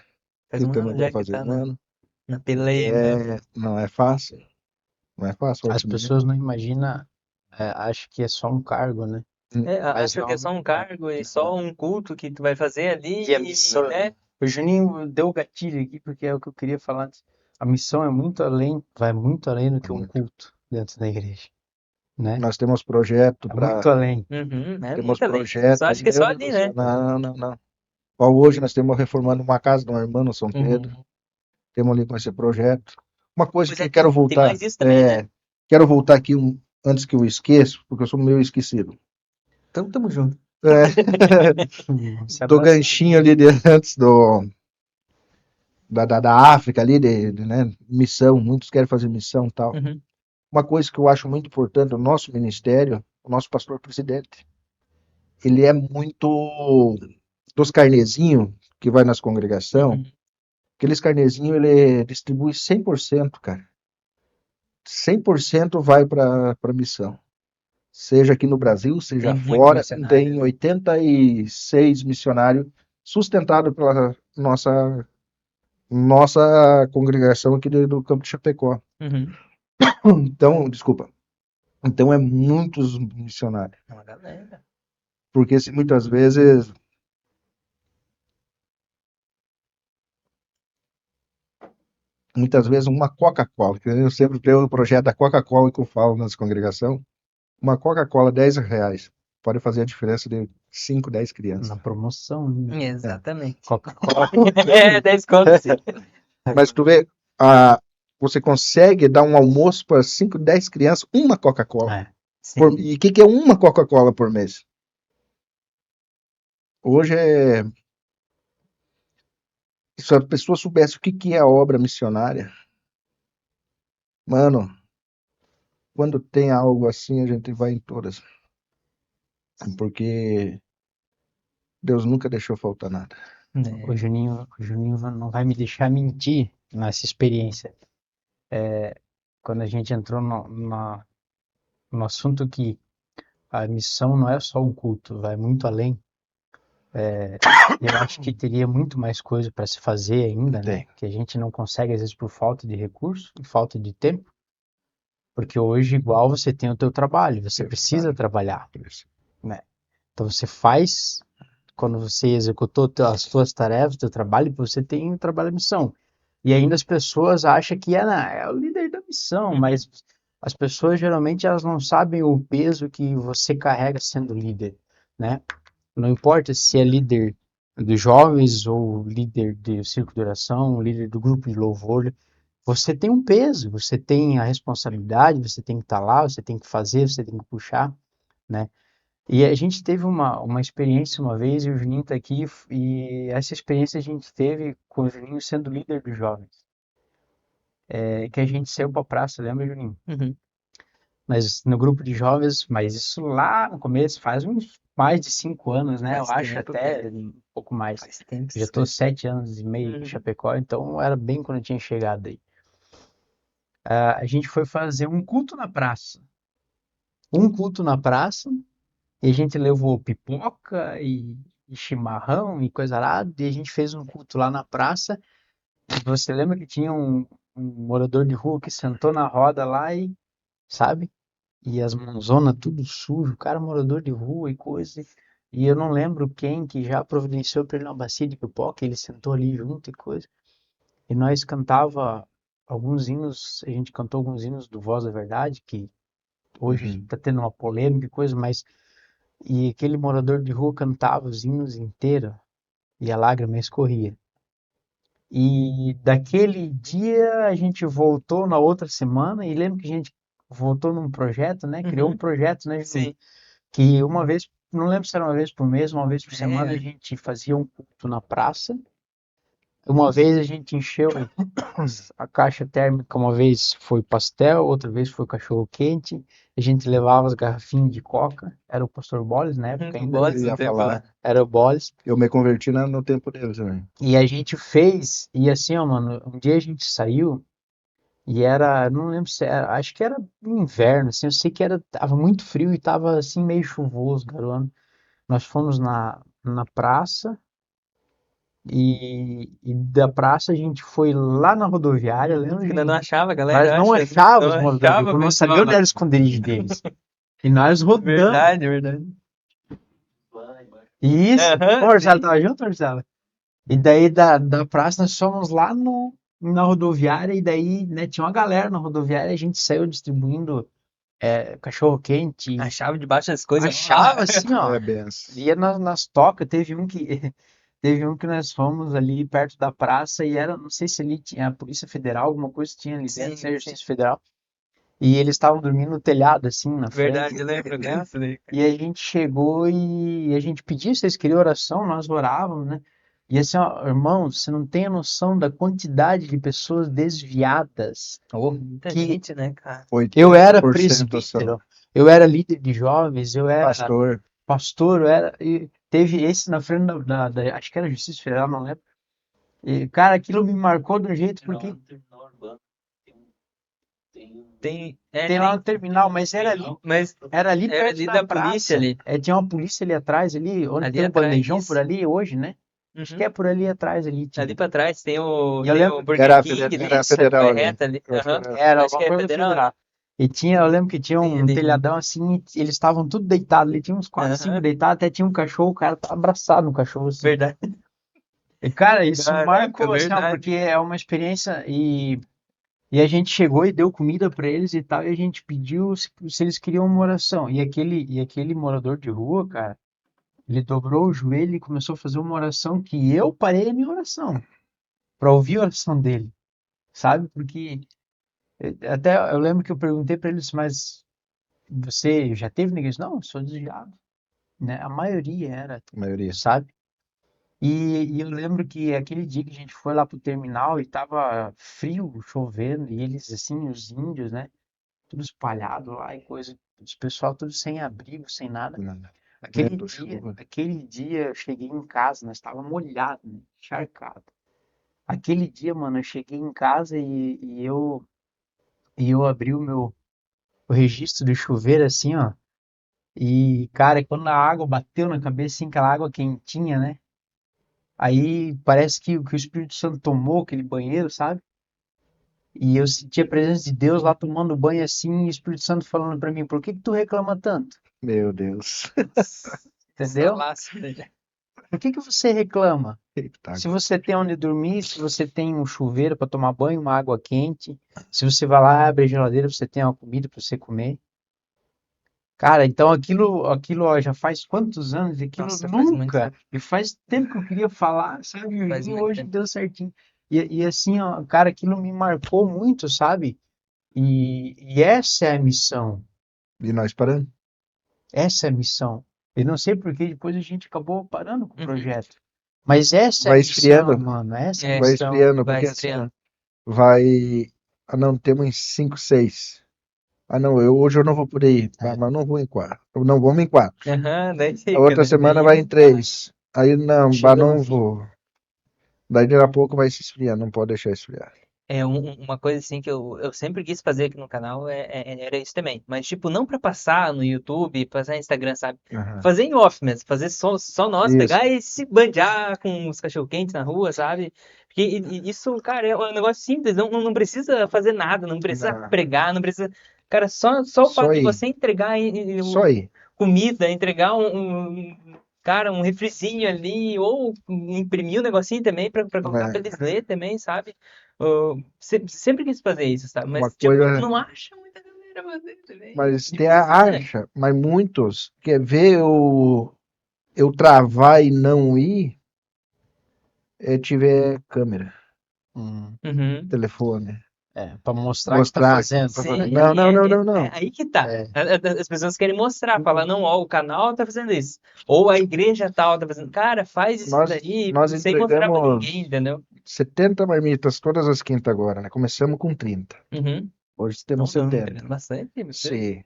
Faz 1 ano já que tá 1 ano. na peleia mesmo. Não é fácil. Não é fácil. As pessoas não imaginam, acho que é só um cargo, né? Acho que é só um cargo e só um culto que tu vai fazer ali, E a missão, né? O Juninho deu o gatilho aqui, porque é o que eu queria falar antes. A missão é muito além, vai muito além do que um culto dentro da igreja, né? Nós temos projeto É para... muito além. Temos muito além. projeto. Só acho que é só ali, né? Não. Ó, hoje nós estamos reformando uma casa de uma irmã no São Pedro. Temos ali com esse projeto. Uma coisa que eu quero voltar. Tem mais isso também, né? Quero voltar aqui antes que eu esqueça, porque eu sou meio esquecido. Então tamo junto. Do ganchinho ali antes da África ali, né, missão, muitos querem fazer missão e tal. Uma coisa que eu acho muito importante, o nosso ministério, o nosso pastor presidente, ele é muito dos carnezinhos que vai nas congregação, aqueles carnezinhos ele distribui 100%, cara. 100% vai para missão. Seja aqui no Brasil, seja fora, tem 86 missionários sustentados pela nossa congregação aqui do Campo de Chapecó. Então, desculpa. Então é muitos missionários. É uma galera. Porque muitas vezes uma Coca-Cola, que eu sempre tenho o projeto da Coca-Cola que eu falo nas congregações, uma Coca-Cola R$10 pode fazer a diferença de 5, 10 crianças. Na promoção, né? Exatamente. Coca-Cola. 10 contos. Mas tu vê, você consegue dar um almoço para 5, 10 crianças, uma Coca-Cola. E o que é uma Coca-Cola por mês? Hoje se a pessoa soubesse o que é a obra missionária, mano, quando tem algo assim, a gente vai em todas. Porque Deus nunca deixou faltar nada. O Juninho não vai me deixar mentir nessa experiência. Quando a gente entrou no assunto que a missão não é só um culto, vai muito além. Eu acho que teria muito mais coisa para se fazer ainda, né? Que a gente não consegue, às vezes, por falta de recurso e falta de tempo. Porque hoje, igual, você tem o teu trabalho, você precisa trabalhar, né? Então você faz, quando você executou as suas tarefas, teu trabalho, você tem o trabalho da missão. E ainda as pessoas acham que é o líder da missão, mas as pessoas geralmente elas não sabem o peso que você carrega sendo líder, né? Não importa se é líder dos jovens ou líder do círculo de oração, líder do grupo de louvor, você tem um peso, você tem a responsabilidade, você tem que estar lá, você tem que fazer, você tem que puxar, né? E a gente teve uma experiência uma vez, e o Juninho está aqui, e essa experiência a gente teve com o Juninho sendo líder dos jovens. Que a gente saiu para praça, lembra, Juninho? Uhum. Mas no grupo de jovens, mas isso lá no começo faz uns mais de 5 anos, né? Eu acho até um pouco mais. Faz tempo. Já estou 7 anos e meio em Chapecó, então era bem quando eu tinha chegado aí. A gente foi fazer um culto na praça. Um culto na praça, e a gente levou pipoca e chimarrão e coisa lá, e a gente fez um culto lá na praça. E você lembra que tinha um morador de rua que sentou na roda lá e, sabe? E as mãozonas tudo sujo, o cara morador de rua e coisa. E eu não lembro quem que já providenciou para ele uma bacia de pipoca, ele sentou ali junto e coisa. E nós cantava alguns hinos, a gente cantou alguns hinos do Voz da Verdade, que hoje está tendo uma polêmica e coisa, mas e aquele morador de rua cantava os hinos inteiros e a lágrima escorria. E daquele dia a gente voltou na outra semana e lembro que a gente voltou num projeto, né? Criou um projeto, né, Juninho? Sim. Que uma vez, não lembro se era uma vez por mês, uma vez por semana, a gente fazia um culto na praça. Uma vez a gente encheu a caixa térmica, uma vez foi pastel, outra vez foi cachorro quente. A gente levava as garrafinhas de coca. Era o pastor Boles na época ainda. Boles Eu ia no tempo falar. lá. Era o Boles. Eu me converti no tempo dele também. E a gente fez, e assim, ó, mano, um dia a gente saiu e era, não lembro se era, acho que era inverno, assim, eu sei que tava muito frio e tava assim meio chuvoso, garoto. Nós fomos na praça e da praça a gente foi lá na rodoviária, lembra, Ainda Juninho? não achava, galera. Nós não achávamos os moradores de rua, não pessoal. sabia onde era o esconderijo deles. E nós rodamos. Verdade, verdade. Isso. Aham, Ô, Marcelo, sim. tava junto, Marcelo? E daí da praça nós fomos lá na rodoviária e daí, né, tinha uma galera na rodoviária e a gente saiu distribuindo cachorro quente. A chave debaixo das coisas. Achava assim, ó. É benção. Ia nas tocas, teve um que nós fomos ali perto da praça e era, não sei se ali tinha a Polícia Federal, alguma coisa tinha ali dentro, Sim, né, Justiça Federal. E eles estavam dormindo no telhado, assim, na Verdade, frente. eu lembro disso daí. E a gente chegou e a gente pediu se eles queriam oração, nós orávamos, né? E assim, ó, irmãos, você não tem a noção da quantidade de pessoas desviadas. Muita Que gente, né, cara? eu era 80% presbítero, eu era líder de jovens, eu era pastor. pastor, e teve esse na frente acho que era Justiça Federal, não lembro. E, cara, aquilo me marcou de um jeito, porque tem lá no terminal, mas Mas era ali era perto ali da da polícia praça. ali. Tinha uma polícia ali atrás, ali, onde Ali tem um atrás, bandejão isso. por ali hoje, né? Acho que é por ali atrás ali. Tinha. Ali pra trás tem o, E eu tem lembro o que Burger Era a King ali, era a isso, federal vai ali. reto ali. Eu acho que Aham. era Acho que alguma é coisa federal, né? federal. E eu lembro que tinha Tem um ali. telhadão assim, e eles estavam tudo deitados ali, tinha uns 4, 5 Aham. deitados, até tinha um cachorro, o cara tava abraçado no cachorro assim. Verdade. E, cara, isso Caraca, marcou, assim, ó, verdade. porque é uma experiência e a gente chegou e deu comida para eles e tal, e a gente pediu se eles queriam uma oração. E aquele morador de rua, cara, ele dobrou o joelho e começou a fazer uma oração que eu parei a minha oração para ouvir a oração dele, sabe? Porque até eu lembro que eu perguntei para eles, mas você já teve na igreja? Não, eu sou desviado, né? A maioria era, A maioria. sabe? E eu lembro que aquele dia que a gente foi lá pro terminal e tava frio, chovendo, e eles assim, os índios, né? Tudo espalhado lá e coisa, os pessoal tudo sem abrigo, sem nada. Aquele Vento, dia, chuva. aquele dia eu cheguei em casa, nós estava molhado, né? Encharcado. Aquele dia, mano, eu cheguei em casa e eu abri o registro do chuveiro assim, ó. E, cara, quando a água bateu na cabeça, assim, aquela água quentinha, né? Aí parece que o Espírito Santo tomou aquele banheiro, sabe? E eu senti a presença de Deus lá tomando banho assim, e o Espírito Santo falando pra mim, por que que tu reclama tanto? Meu Deus. Entendeu? Salaço, né? Por que que você reclama? Eita, Se você tem onde dormir, se você tem um chuveiro para tomar banho, uma água quente, se você vai lá, abre a geladeira, você tem uma comida para você comer. Cara, então aquilo ó, já faz quantos anos? E aquilo Nossa, faz muito nunca. tempo. E faz tempo que eu queria falar, sabe? Faz E muito hoje tempo. deu certinho. E assim, ó, cara, aquilo me marcou muito, sabe? E essa é a missão. E nós paramos. Essa é a missão. Eu não sei porque depois a gente acabou parando com o Uhum. projeto. Mas essa é a Vai missão, esfriando. mano. Essa é a É, Vai missão. esfriando, vai porque assim, ó, estreando. vai. Ah, não, temos em 5, 6. Ah, não, hoje eu não vou por aí. É. Mas não vou em 4. Não vamos em 4. Aham, daí A fica, outra né? semana Daí vai em 3. Aí não, bah, Chega no não fim. vou. Daí daqui a pouco vai se esfriar, não pode deixar esfriar. uma coisa assim que eu sempre quis fazer aqui no canal era isso também. Mas, tipo, não pra passar no YouTube, passar no Instagram, sabe? Aham. Fazer em off mesmo, fazer só nós, Isso. pegar e se bandear com os cachorro-quentes na rua, sabe? Porque isso, cara, é um negócio simples, não precisa fazer nada, não precisa Não, pregar, não precisa. Cara, só o só fato de aí. você entregar Só aí. comida, entregar cara, um refrizinho ali, ou imprimir um negocinho também pra colocar pra É, eles lerem também, sabe? Sempre quis fazer isso, sabe? uma Mas, tipo, coisa. não acha muita galera fazer também. Mas tem a Difícil, né? acha, mas muitos quer ver eu travar e não ir, tiver câmera, Hum, Uhum. telefone. para mostrar que tá Mostrar. fazendo. Não, Sim, não, não, não, é não. aí que tá. É, As pessoas querem mostrar, falar, não, ó, o canal tá fazendo isso. Ou a igreja tal tá fazendo. Cara, faz isso daí Nós sem mostrar pra ninguém, entregamos entendeu? 70 marmitas todas as quintas agora, né? Começamos com 30. Uhum. Hoje Não, temos não, 70. entregando bastante, bastante. Sim.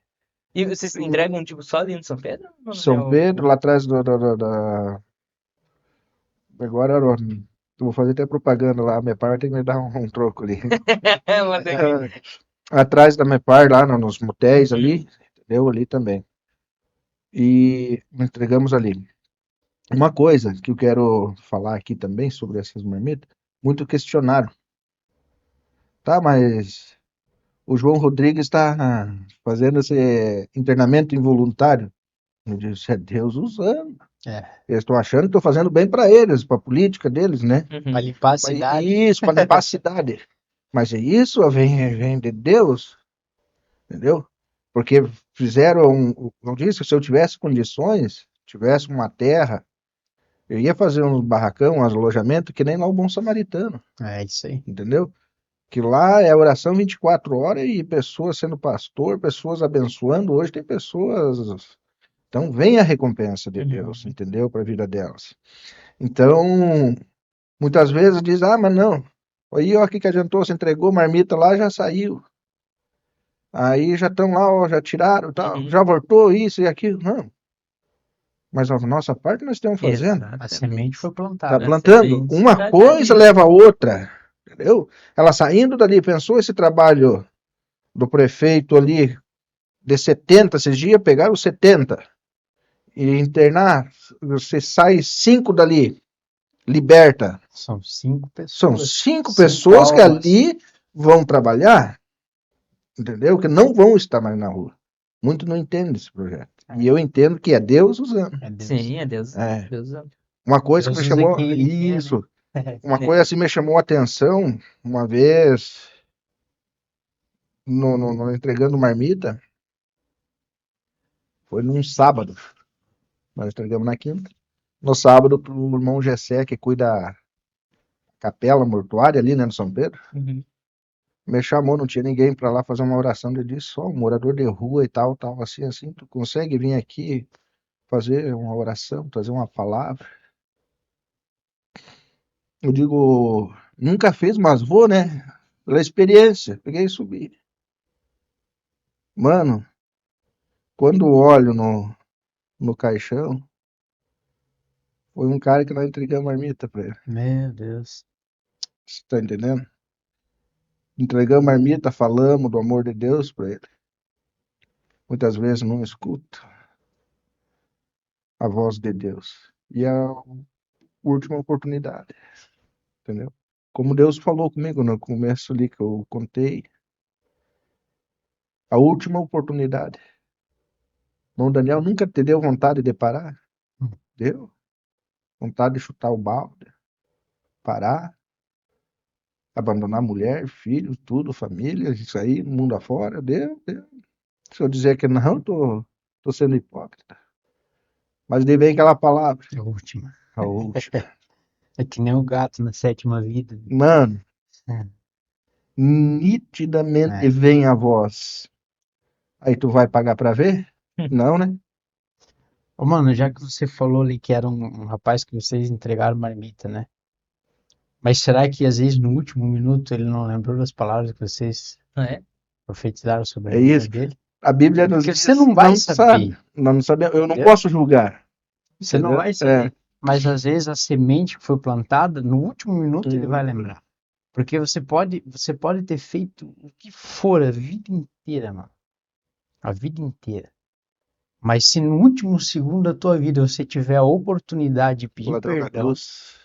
E vocês entregam, tipo, só ali no São Pedro? Ou no São real? Pedro, lá atrás agora eu vou fazer até propaganda lá. A Mepar vai ter que me dar um troco ali. Mas é Atrás da Mepar, lá nos motéis Uhum. ali, entendeu? Ali também. E entregamos ali. Uma coisa que eu quero falar aqui também sobre essas marmitas, muito questionaram. Tá, mas o João Rodrigues está fazendo esse internamento involuntário. Eu disse, é Deus usando. é. Eles estão achando que estou fazendo bem para eles, para a política deles, né? Para Uhum. limpar a Mas cidade. isso, para limpar a cidade. Mas é isso, vem de Deus, entendeu? Porque fizeram, eu disse, se eu tivesse condições, tivesse uma terra, eu ia fazer uns barracão, uns alojamentos, que nem lá o Bom Samaritano, É isso aí. entendeu? Que lá é oração 24 horas e pessoas sendo pastor, pessoas abençoando. Hoje tem pessoas. Então vem a recompensa de Deus, Uhum. entendeu? Para a vida delas. Então, muitas vezes diz, ah, mas não. Aí, ó, o que adiantou? Você entregou marmita lá, já saiu. Aí já estão lá, ó, já tiraram, tal, Uhum. já voltou isso e aquilo. Não. Mas a nossa parte nós estamos fazendo. A Exatamente. semente foi Tá plantada. A plantando. semente Uma tá coisa ali. leva a outra. Entendeu? Ela saindo dali, pensou esse trabalho do prefeito ali de 70 esses dias, pegaram 70 e internar, você sai 5 dali, liberta. São 5 São pessoas. 5 5 pessoas que almas. ali vão trabalhar, entendeu? Que não vão estar mais na rua. Muito não entendem esse projeto. E eu entendo que é Deus usando. É Deus. Sim, é Deus. É. Deus ama. Uma coisa que Deus me usa chamou. quem ele quer, né? Isso. Uma coisa assim me chamou a atenção uma vez no entregando marmita. Foi num sábado. Nós entregamos na quinta. No sábado, pro irmão Gessé, que cuida da capela mortuária ali, né, no São Pedro, Uhum. me chamou, não tinha ninguém para lá fazer uma oração. Ele disse, só um morador de rua e tal, tal, assim, assim, tu consegue vir aqui fazer uma oração, trazer uma palavra? Eu digo, nunca fiz, mas vou, né? Pela experiência. Peguei e subi. Mano, quando olho no caixão, foi um cara que nós entregamos marmita pra ele. Meu Deus. Você tá entendendo? Entregamos marmita, falamos do amor de Deus pra ele. Muitas vezes não escuta a voz de Deus. E é a última oportunidade, entendeu? como Deus falou comigo no começo ali que eu contei, a última oportunidade. O Daniel nunca te deu vontade de parar? Deu? Vontade de chutar o balde, parar, abandonar mulher, filho, tudo, família, isso aí, mundo afora, deu. Se eu dizer que não, tô sendo hipócrita. Mas daí vem aquela palavra, A última. a última. É que nem o gato na sétima vida. Mano, É. nitidamente vem a voz. Aí tu vai pagar pra ver? Não, né? Ô, mano, já que você falou ali que era um rapaz que vocês entregaram marmita, né? Mas será que às vezes no último minuto ele não lembrou das palavras que vocês É. profetizaram sobre a É vida isso. dele? A Bíblia nos Porque diz, você não vai sabe. saber, Nós não sabemos, eu não entendeu? posso julgar. Você não Entendeu? vai saber. Mas às vezes a semente que foi plantada, no último minuto ele vai lembrar. Porque você pode ter feito o que for a vida inteira, mano. A vida inteira. Mas se no último segundo da tua vida você tiver a oportunidade de O pedir ladrão da perdão, cruz.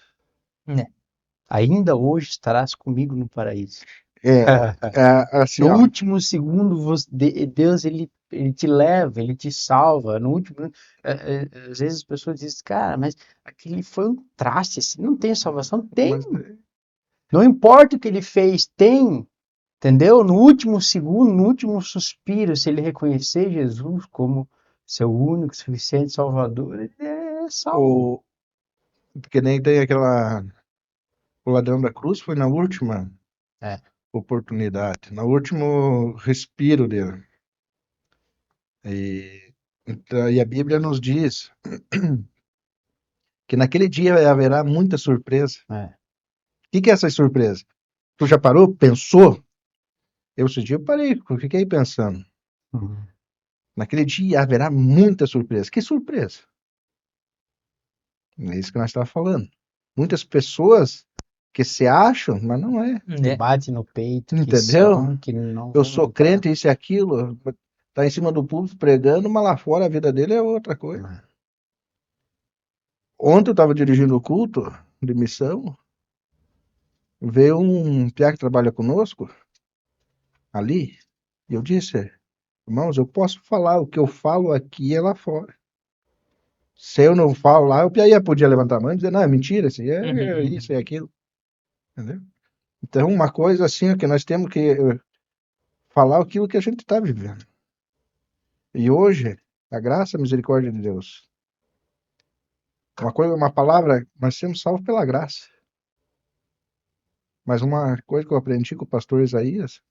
ainda hoje estarás comigo no paraíso. Assim, No ó, último segundo, Deus ele te leva, ele te salva. No último, às vezes as pessoas dizem, cara, mas aquele foi um traste, assim, não tem salvação? Tem. mas Não importa o que ele fez, tem. Entendeu? No último segundo, no último suspiro, se ele reconhecer Jesus como seu único, suficiente Salvador, ele é salvo. porque nem tem o ladrão da cruz foi na última É. oportunidade, no último respiro dele. Então, e a Bíblia nos diz que naquele dia haverá muita surpresa. É. O que é essa surpresa? Tu já parou? Pensou? Esse dia eu parei, eu fiquei pensando. Uhum. Naquele dia haverá muita surpresa. Que surpresa? É isso que nós estávamos falando. Muitas pessoas que se acham, mas não é. Que bate no peito, que Entendeu? são, que não Eu vão sou entrar. crente, isso e aquilo. Tá em cima do púlpito pregando, mas lá fora a vida dele é outra coisa. É. Ontem eu estava dirigindo o culto de missão. Veio um piá que trabalha conosco ali. E eu disse, irmãos, eu posso falar o que eu falo aqui é lá fora. Se eu não falo lá, o piá podia levantar a mão e dizer, não, é mentira, assim, é isso, é aquilo. Entendeu? Então, uma coisa assim é que nós temos que falar aquilo que a gente está vivendo. E hoje, a graça e a misericórdia de Deus. Uma palavra, nós somos salvos pela graça. Mas uma coisa que eu aprendi com o pastor Isaías,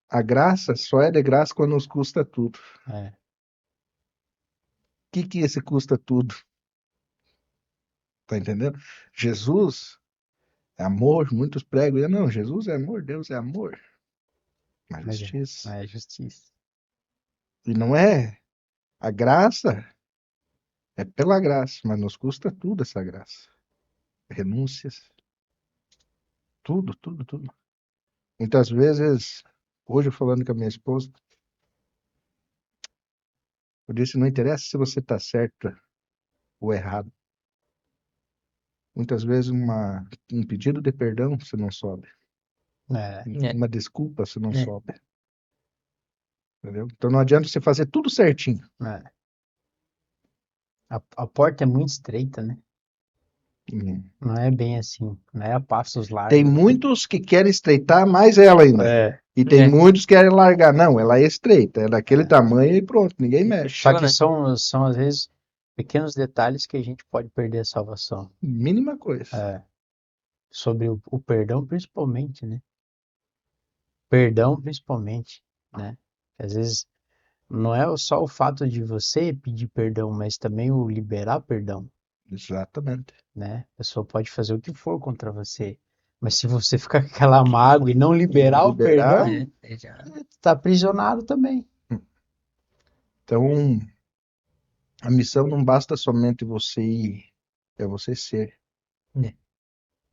a graça só é de graça quando nos custa tudo. É. O que esse custa tudo? Tá entendendo? Jesus é amor, muitos pregam. Não, Jesus é amor, Deus é amor. Mas Mas justiça. é justiça. E não é. A graça é pela graça, mas nos custa tudo essa graça. Renúncias. Tudo, tudo, tudo. Muitas vezes, hoje falando com a minha esposa, eu disse, não interessa se você está certo ou errado. Muitas vezes um pedido de perdão você não sobe. Uma desculpa você não sobe. Entendeu? Então não adianta você fazer tudo certinho. É. A porta é muito estreita, né? Não é bem assim. Não é a passos largos. Tem muitos que querem estreitar mais ela ainda. E tem muitos que querem largar. Não, ela é estreita. É daquele tamanho e pronto. Ninguém mexe. Só que são às vezes pequenos detalhes que a gente pode perder a salvação. Mínima coisa. Sobre o perdão principalmente, né? Perdão principalmente, né? Às vezes não é só o fato de você pedir perdão, mas também o liberar perdão. Exatamente. Né? A pessoa pode fazer o que for contra você, mas se você ficar com aquela mágoa e não liberar o perdão, está aprisionado também. Então, a missão não basta somente você ir, é você ser.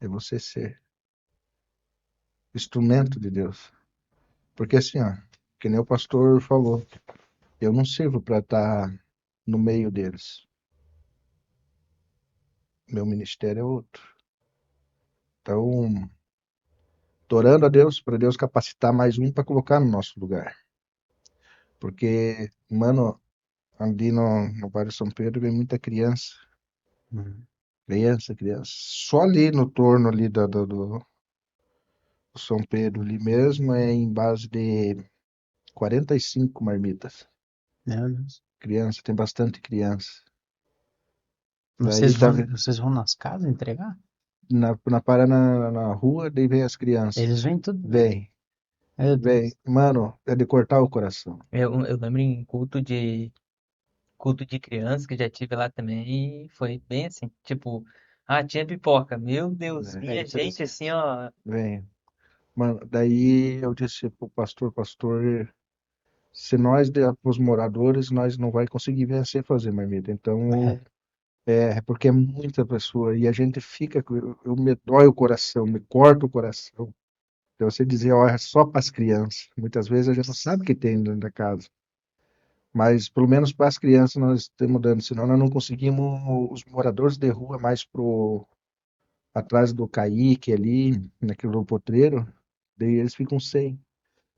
É você ser instrumento de Deus. Porque assim, ó, que nem o pastor falou, eu não sirvo para estar no meio deles. Meu ministério é outro. Então, tô orando a Deus, para Deus capacitar mais um para colocar no nosso lugar. Porque, mano, ali no bairro São Pedro vem muita criança. Uhum. Criança. Só ali no torno ali do São Pedro ali mesmo é em base de 45 marmitas. Meu Deus. Criança, tem bastante criança. Daí Vocês tá vocês vão nas casas entregar? na rua, daí vem as crianças. Eles vêm tudo. Vem, Meu Deus. vem. Mano, é de cortar o coração. Eu lembro em culto de criança que já tive lá também e foi bem assim, tipo, tinha pipoca, meu Deus, Né? vinha gente assim, ó, Vem. Mano, daí eu disse pro pastor, se nós os moradores, nós não vai conseguir vencer fazer marmita. Então, porque é muita pessoa e a gente fica, me dói o coração, me corta o coração. Então você dizer, ó, é só para as crianças. Muitas vezes a gente não sabe o que tem dentro da casa. Mas pelo menos para as crianças nós estamos dando, senão nós não conseguimos os moradores de rua mais atrás do Caique ali, naquele do potreiro, daí eles ficam sem.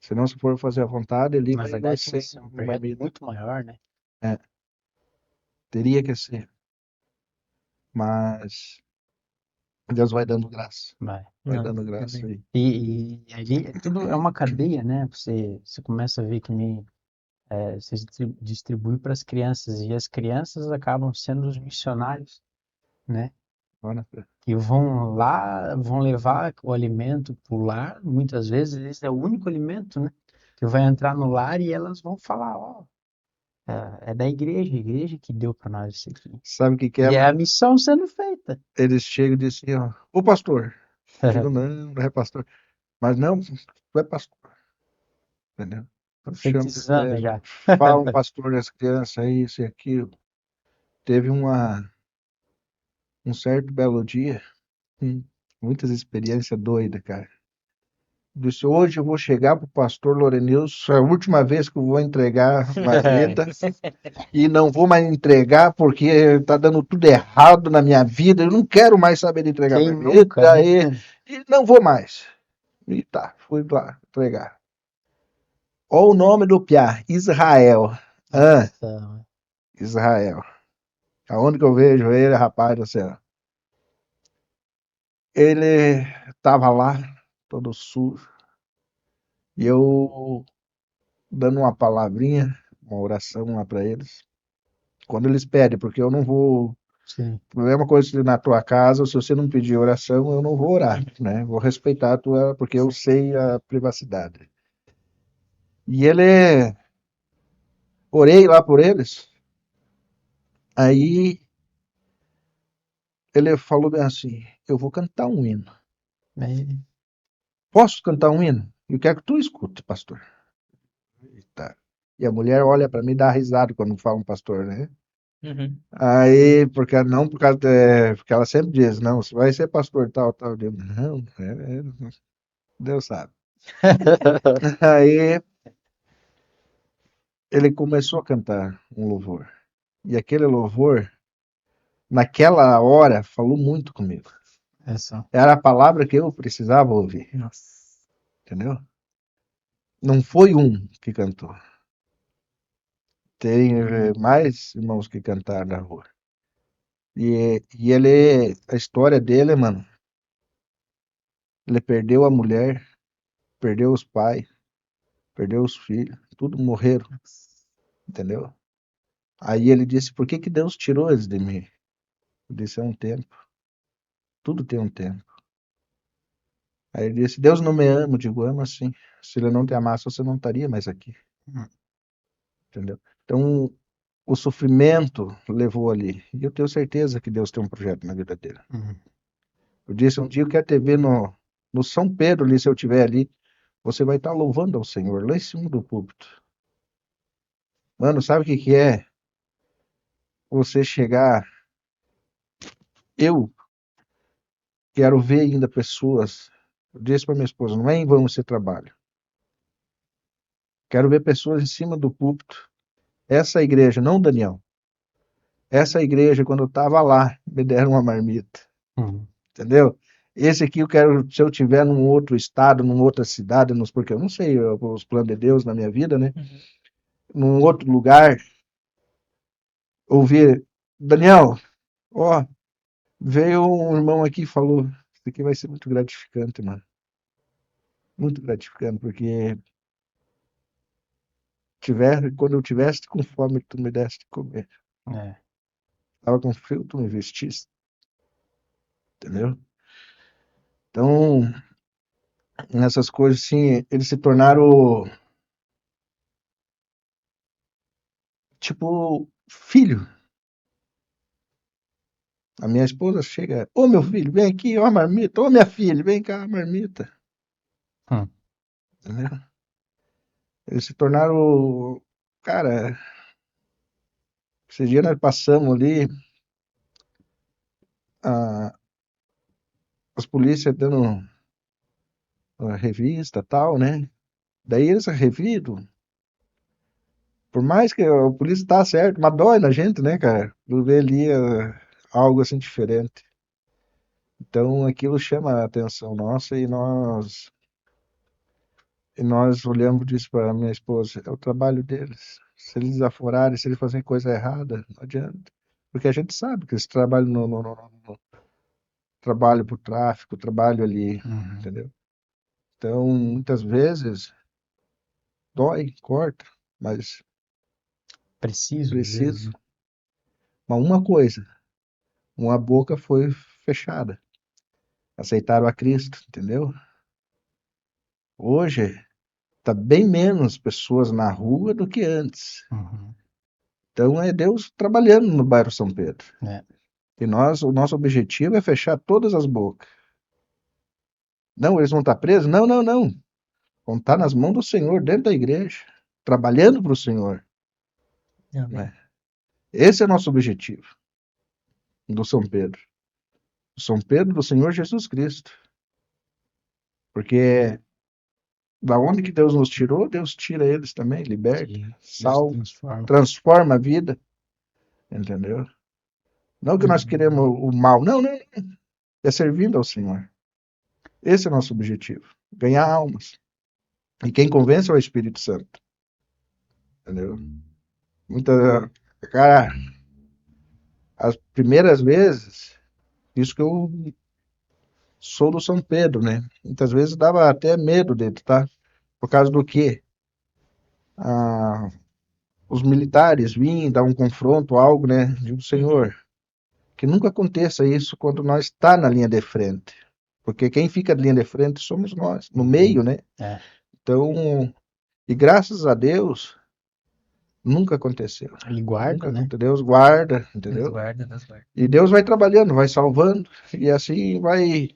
Senão, se for fazer a vontade, ele Na vai verdade, tem sem que ser um uma projeto marmita. muito maior, né? É, teria que ser, mas Deus vai dando graça. Vai. Vai não, dando graça também. aí. E ali tudo é uma cadeia, né? Você começa a ver que nem você distribui para as crianças e as crianças acabam sendo os missionários, né? Olha, Que vão lá, vão levar o alimento para o lar, muitas vezes esse é o único alimento, né? Que vai entrar no lar e elas vão falar, ó, é da igreja, a igreja que deu para nós isso aqui. sabe o que que é? E é a missão sendo feita. Eles chegam e dizem assim, ó, ô pastor. Eu digo, não, não é pastor. Mas não, tu é pastor. Entendeu? Chama, Profetizando já. fala um pastor das crianças, isso e aquilo. Teve um certo belo dia, muitas experiências doidas, cara. Disse, hoje eu vou chegar pro pastor Lorenilson, é a última vez que eu vou entregar marmita e não vou mais entregar porque tá dando tudo errado na minha vida, eu não quero mais saber de entregar Quem marmita nunca, né? e não vou mais. E tá, fui lá entregar. Olha o nome do piá, Israel. Nossa, Israel. Aonde que eu vejo ele, rapaz do céu? Ele tava lá, todo sujo, e eu dando uma palavrinha, uma oração lá para eles. Quando eles pedem, porque eu não vou. sim. A mesma coisa que na tua casa, se você não pedir oração, eu não vou orar, né? Vou respeitar a tua, porque eu sei a privacidade. E ele, orei lá por eles, aí ele falou bem assim: eu vou cantar um hino. É, Posso cantar um hino? Eu quero que tu escute, pastor. Eita. E a mulher olha para mim e dá risada quando fala um pastor, né? Uhum. Aí, porque não por causa porque ela sempre diz, não, você vai ser pastor tal, tal. Eu digo, não, Deus sabe. Aí ele começou a cantar um louvor. E aquele louvor, naquela hora, falou muito comigo. é só. Era a palavra que eu precisava ouvir, Nossa. entendeu? Não foi um que cantou. Tem mais irmãos que cantaram na rua. E ele, a história dele, mano, ele perdeu a mulher, perdeu os pais, perdeu os filhos, tudo morreram, entendeu? Aí ele disse, por que que Deus tirou eles de mim? Eu disse, é um tempo. Tudo tem um tempo. Aí ele disse, Deus não me ama. Eu digo, ama sim. Se ele não te amasse, você não estaria mais aqui, Hum. entendeu? Então, o sofrimento levou ali. E eu tenho certeza que Deus tem um projeto na vida dele. Hum. Eu disse, um dia eu quero te ver no São Pedro ali, se eu estiver ali, você vai estar louvando ao Senhor, lá em cima do púlpito. Mano, sabe o que que é? Você chegar... Eu quero ver ainda pessoas... Eu disse para minha esposa, não é em vão esse trabalho. Quero ver pessoas em cima do púlpito. Essa igreja, não Daniel. Essa igreja, quando eu estava lá, me deram uma marmita. Hum. Entendeu? Esse aqui eu quero, se eu tiver num outro estado, numa outra cidade, porque eu não sei os planos de Deus na minha vida, né? Num outro lugar, ouvir, Daniel, ó, veio um irmão aqui e falou, isso aqui vai ser muito gratificante, mano. Muito gratificante, porque quando eu tivesse com fome, tu me deste de comer. É. Tava com frio, tu me vestiste. Entendeu? Então, nessas coisas, assim, eles se tornaram tipo filho. A minha esposa chega, ô meu filho, vem aqui, ó a marmita, ô minha filha, vem cá, a marmita. Hum. Entendeu? Eles se tornaram, cara, esse dia nós passamos ali, as polícias dando uma revista e tal, né? Daí eles reviram, por mais que a polícia tá certo, mas dói na gente, né, cara? Por ver ali algo assim diferente. Então aquilo chama a atenção nossa e nós olhamos disso para minha esposa, é o trabalho deles. Se eles desaforarem, se eles fazerem coisa errada, não adianta. Porque a gente sabe que eles trabalham no trabalho pro tráfico, trabalho ali, entendeu? Então, muitas vezes, dói, corta, mas Preciso, às vezes, precisa. né? Mas uma coisa, uma boca foi fechada. Aceitaram a Cristo, entendeu? Hoje, tá bem menos pessoas na rua do que antes. Uhum. Então é Deus trabalhando no bairro São Pedro. É. E o nosso objetivo é fechar todas as bocas. Não, eles vão estar presos? Não, não, não. Vão estar nas mãos do Senhor, dentro da igreja, trabalhando para o Senhor. Né? Esse é o nosso objetivo do São Pedro. O São Pedro do Senhor Jesus Cristo. Porque da onde que Deus nos tirou, Deus tira eles também, liberta, Sim, salva, transforma. transforma a vida. Entendeu? Não que nós queremos o mal, não, não. É servindo ao Senhor. Esse é o nosso objetivo. Ganhar almas. E quem convence é o Espírito Santo. Entendeu? Muita. Cara, as primeiras vezes, isso que eu sou do São Pedro, né? Muitas vezes dava até medo dele, tá? Por causa do quê? Ah, os militares vinham dar um confronto, algo, né? Digo, Senhor, que nunca aconteça isso quando nós está na linha de frente. Porque quem fica na linha de frente somos nós, no meio, né? É. Então, e graças a Deus, nunca aconteceu. Ele guarda, Nunca né? aconteceu. Deus guarda, Deus entendeu? guarda, Deus guarda. E Deus vai trabalhando, vai salvando, e assim vai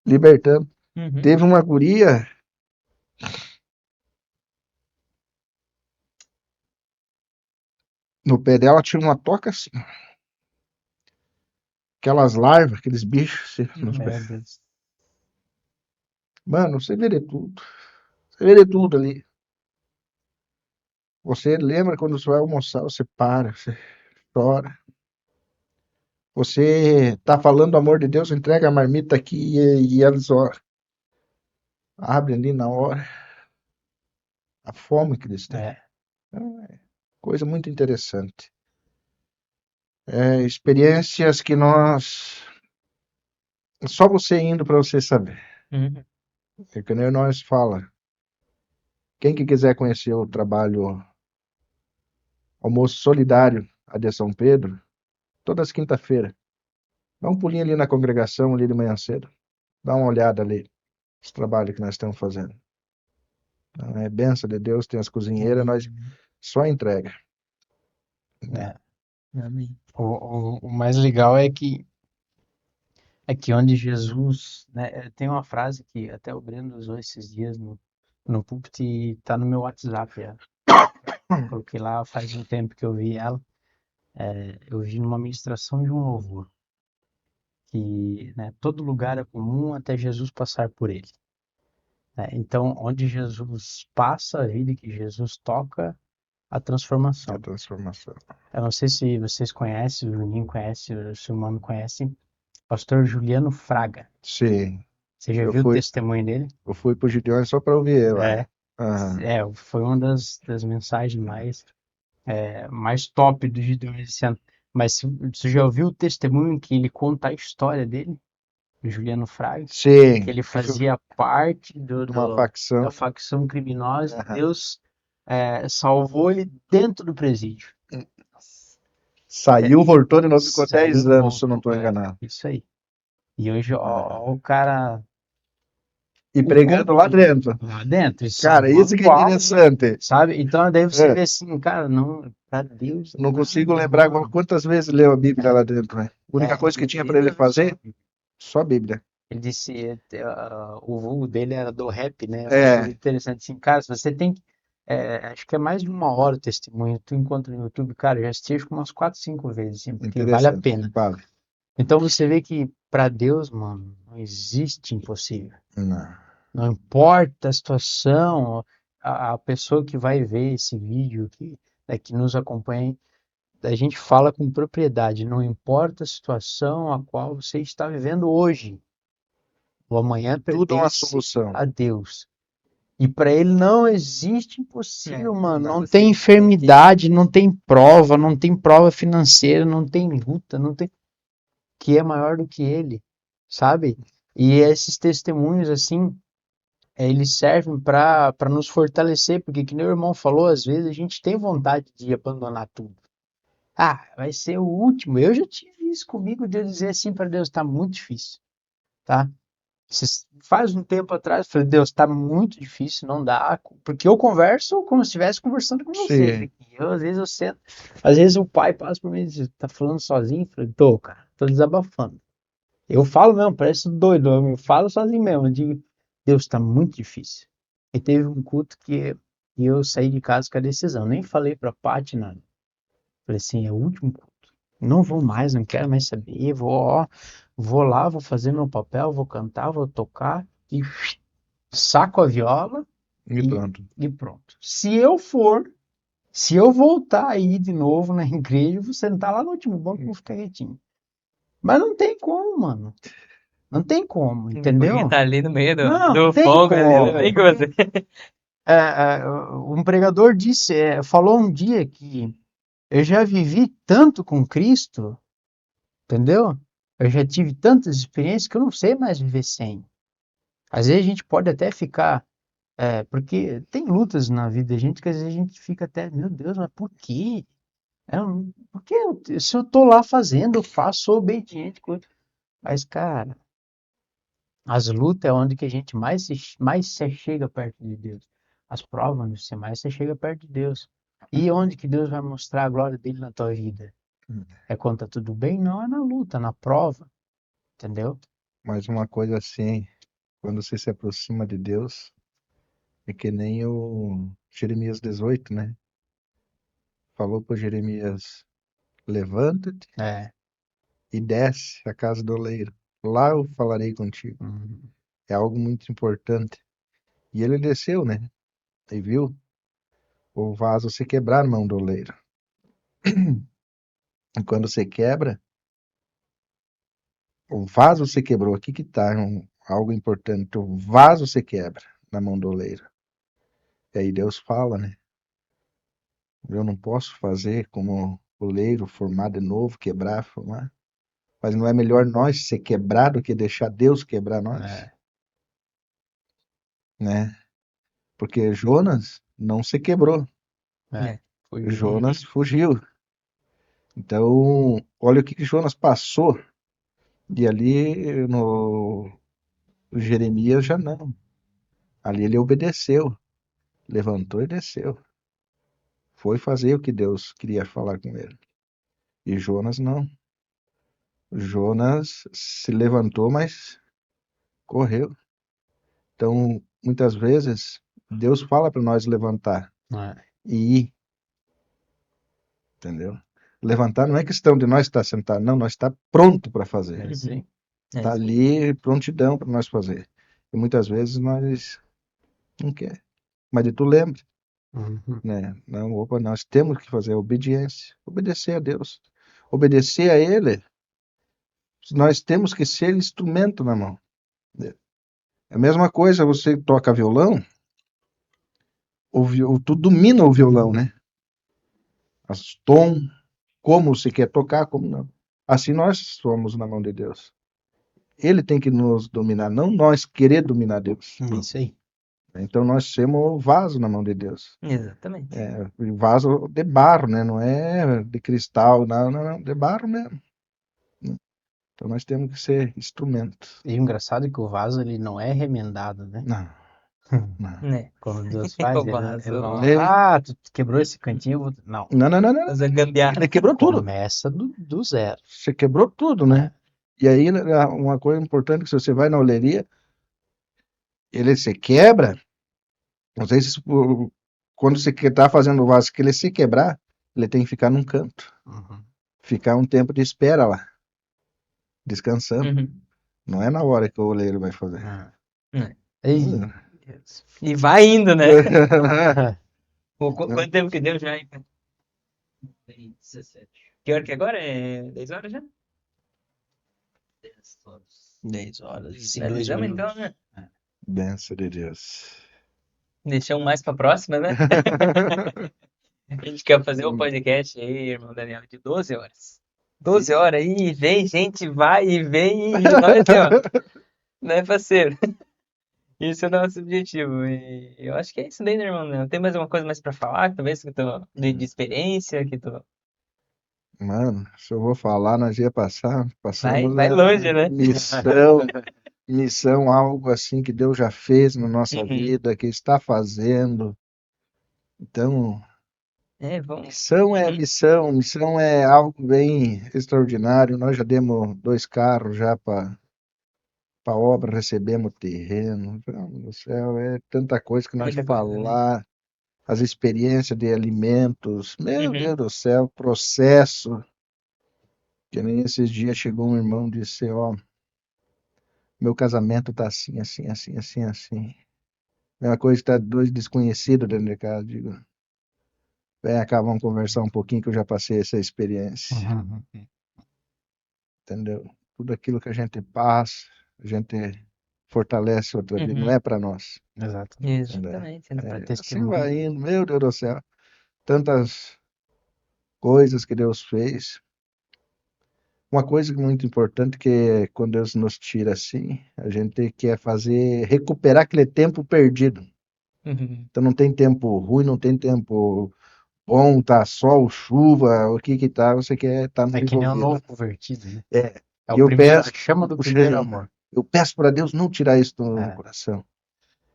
libertando. Uhum. Teve uma guria. No pé dela tinha uma toca assim. Aquelas larvas, aqueles bichos assim, nos pés. Meu Deus. Mano, você vê de tudo. Você vê de tudo ali. Você lembra quando você vai almoçar, você para, você chora. Você tá falando do amor de Deus, entrega a marmita aqui e eles ó, abrem ali na hora. A fome que eles têm. É. Então, é coisa muito interessante. É, experiências que nós. Só você indo para você saber. Uhum. É que nem nós fala. Quem que quiser conhecer o trabalho Almoço Solidário a de São Pedro, todas quinta-feira. Dá um pulinho ali na congregação, ali de manhã cedo. Dá uma olhada ali, os trabalhos que nós estamos fazendo. Então, é benção de Deus, tem as cozinheiras, nós só entrega. É. Amém. O mais legal é que onde Jesus, né, tem uma frase que até o Breno usou esses dias no púlpito e tá no meu WhatsApp. Coloquei lá faz um tempo que eu vi ela. Eu vi numa ministração de um louvor que, né, todo lugar é comum até Jesus passar por ele. Né? Então, onde Jesus passa a vida que Jesus toca a A transformação. transformação. Eu não sei se vocês conhecem, o Juninho conhece, o Silmano conhece, Pastor Juliano Fraga. Sim. Você já Eu viu o fui, testemunho dele? eu fui pro Gideon só pra ouvir ele lá. É, Aham. foi uma das mensagens mais top do Gideon esse ano. Mas você já ouviu o testemunho que ele conta a história dele, o Juliano Fraga? Que Sim. ele fazia parte De uma da facção. facção criminosa e Aham. Deus salvou ele dentro do presídio. Saiu, voltou de novo, ficou Saiu, 10 anos, se eu não voltou. estou enganado. Isso aí. E hoje, ó, o cara. E pregando lá dentro. Lá dentro, e Cara, isso que é salvando alma, interessante. sabe? Então, daí você É, vê assim, cara, não, pra Deus, não consigo nada, lembrar mano. quantas vezes leu a Bíblia lá dentro, né? A única coisa que tinha para ele fazer, só a Bíblia. Ele disse, o vulgo dele era do rap, né? Uma É, coisa interessante, assim, cara, se você tem, acho que é mais de 1 hora o testemunho, tu encontra no YouTube, cara, eu já assisti acho que umas 4, 5 vezes, assim, porque vale a interessante. pena. Fala. Então você vê que pra Deus, mano, não existe impossível. Não. Não importa a situação, a pessoa que vai ver esse vídeo, que nos acompanha, a gente fala com propriedade, não importa a situação a qual você está vivendo hoje, o amanhã Tudo é uma pertence solução. a Deus. E para ele não existe impossível, mano. não. Não tem enfermidade, não tem prova financeira, não tem luta, não tem que é maior do que ele, sabe? E esses testemunhos assim, eles servem para nos fortalecer, porque que nem o irmão falou, às vezes a gente tem vontade de abandonar tudo. Ah, vai ser o último. Eu já tive isso comigo de eu dizer assim para Deus, tá muito difícil, tá? Faz um tempo atrás, eu falei, Deus, tá muito difícil, não dá, porque eu converso como se estivesse conversando com vocês Sim. aqui. Às vezes eu sento, às vezes o pai passa por mim e diz, tá falando sozinho? Eu falei, tô, cara, tô desabafando. Eu falo mesmo, parece doido, eu falo sozinho mesmo, eu digo, Deus, tá muito difícil. E teve um culto que eu saí de casa com a decisão, nem falei pra Paty nada. Falei assim, é o último culto. Não vou mais, não quero mais saber. Vou lá, vou fazer meu papel, vou cantar, vou tocar e saco a viola E pronto. e pronto. Se eu voltar aí de novo na igreja, eu vou sentar lá no último banco e vou ficar quietinho. Mas não tem como, mano. Não tem como, Porque entendeu? tá ali no meio Não do tem fogo, ali, não como. tem que você. Um pregador falou um dia que eu já vivi tanto com Cristo, entendeu? Eu já tive tantas experiências que eu não sei mais viver sem. Às vezes a gente pode até ficar, porque tem lutas na vida da gente que às vezes a gente fica até, meu Deus, mas por quê? Porque se eu tô lá fazendo, eu faço, sou obediente. Mas, cara, as lutas é onde que a gente mais se chega perto de Deus. As provas, onde você mais se chega perto de Deus. E onde que Deus vai mostrar a glória dele na tua vida? É quando tá tudo bem? Não, é na luta, na prova, entendeu? Mas uma coisa assim, quando você se aproxima de Deus, é que nem o Jeremias 18, né? Falou para Jeremias: levanta-te É. e desce à casa do oleiro. Lá eu falarei contigo. Uhum. É algo muito importante. E ele desceu, né? E viu o vaso se quebrar na mão do oleiro. E quando você quebra, o vaso se quebrou. Aqui que tá algo importante. O vaso se quebra na mão do oleiro. E aí Deus fala, né? Eu não posso fazer como o oleiro, formar de novo, quebrar, formar. Mas não é melhor nós ser quebrado do que deixar Deus quebrar nós, É. né? Porque Jonas não se quebrou. É. Fugiu. Jonas fugiu. Então, olha o que Jonas passou. E ali no Jeremias já não. Ali ele obedeceu, levantou e desceu. Foi fazer o que Deus queria falar com ele. E Jonas não. Jonas se levantou, mas correu. Então, muitas vezes, Deus fala para nós levantar É. e ir, entendeu? Levantar não é questão de nós estar sentado, não, nós está pronto para fazer. Sim. Está ali prontidão para nós fazer. E muitas vezes nós não quer. Mas tu lembra, Uhum. né? Não, opa, nós temos que fazer a obediência, obedecer a Deus. Obedecer a Ele Nós temos que ser instrumento na mão. É a mesma coisa, você toca violão, tu domina o violão, né? As tom, como você quer tocar, como não. Assim nós somos na mão de Deus. Ele tem que nos dominar, não nós querer dominar Deus. Isso aí. Então nós somos vaso na mão de Deus. Exatamente. Vaso de barro, né? Não é de cristal, não, de barro mesmo. Então nós temos que ser instrumento. E o engraçado é que o vaso ele não é remendado, né? Não. Né? Como Deus faz, O ele vaso. não, Ele- tu quebrou esse cantinho, não. Não. Fazer gambiarra. Ele quebrou tudo. Começa do zero. Você quebrou tudo, né? E aí, uma coisa importante, que se você vai na oleria, ele se quebra, não sei se quando você está fazendo o vaso, que ele se quebrar, ele tem que ficar num canto, Uhum. ficar um tempo de espera lá, descansando. Uhum. Não é na hora que o oleiro vai fazer. Ei, E vai indo, né? Quanto tempo que deu já, hein? 17. Que hora que agora? É 10 horas já? 10 horas e 2 Finalizamos minutos. então, né? Benção de Deus. Deixamos mais pra próxima, né? A gente quer fazer um podcast aí, irmão Daniel, de 12 horas. 12 horas aí, vem, gente, vai e vem, e nós, ó, né, parceiro? Esse é o nosso objetivo. E eu acho que é isso daí, né, irmão? Não tem mais alguma coisa mais pra falar? Talvez que de experiência, que tu. Mano, se eu vou falar, nós ia passamos Vai longe, né? missão, algo assim que Deus já fez na nossa Uhum. vida, que está fazendo. Então, Vamos. missão é algo bem extraordinário. Nós já demos 2 carros já para obra, recebemos terreno. Meu Deus do céu, é tanta coisa que nós Muita coisa, né? falar, as experiências de alimentos. Meu Uhum. Deus do céu, processo. Que nem esses dias chegou um irmão e disse, ó, meu casamento tá assim. Mesma coisa que tá 2 desconhecidos dentro de casa. Digo, vem cá, vamos conversar um pouquinho que eu já passei essa experiência. Uhum. Entendeu? Tudo aquilo que a gente passa, a gente fortalece outra vida, não é para nós. Exatamente. Exatamente. Né? Pra Assim testemunho. vai indo, meu Deus do céu. Tantas coisas que Deus fez. Uma coisa muito importante que é quando Deus nos tira assim, a gente quer recuperar aquele tempo perdido. Uhum. Então não tem tempo ruim, não tem tempo bom, tá sol, chuva, o que tá, você quer estar no É que nem o envolvido. novo convertido, né? É. É E eu o primeiro, peço- a chama do o primeiro cheiro. amor. Eu peço para Deus não tirar isso do É. coração.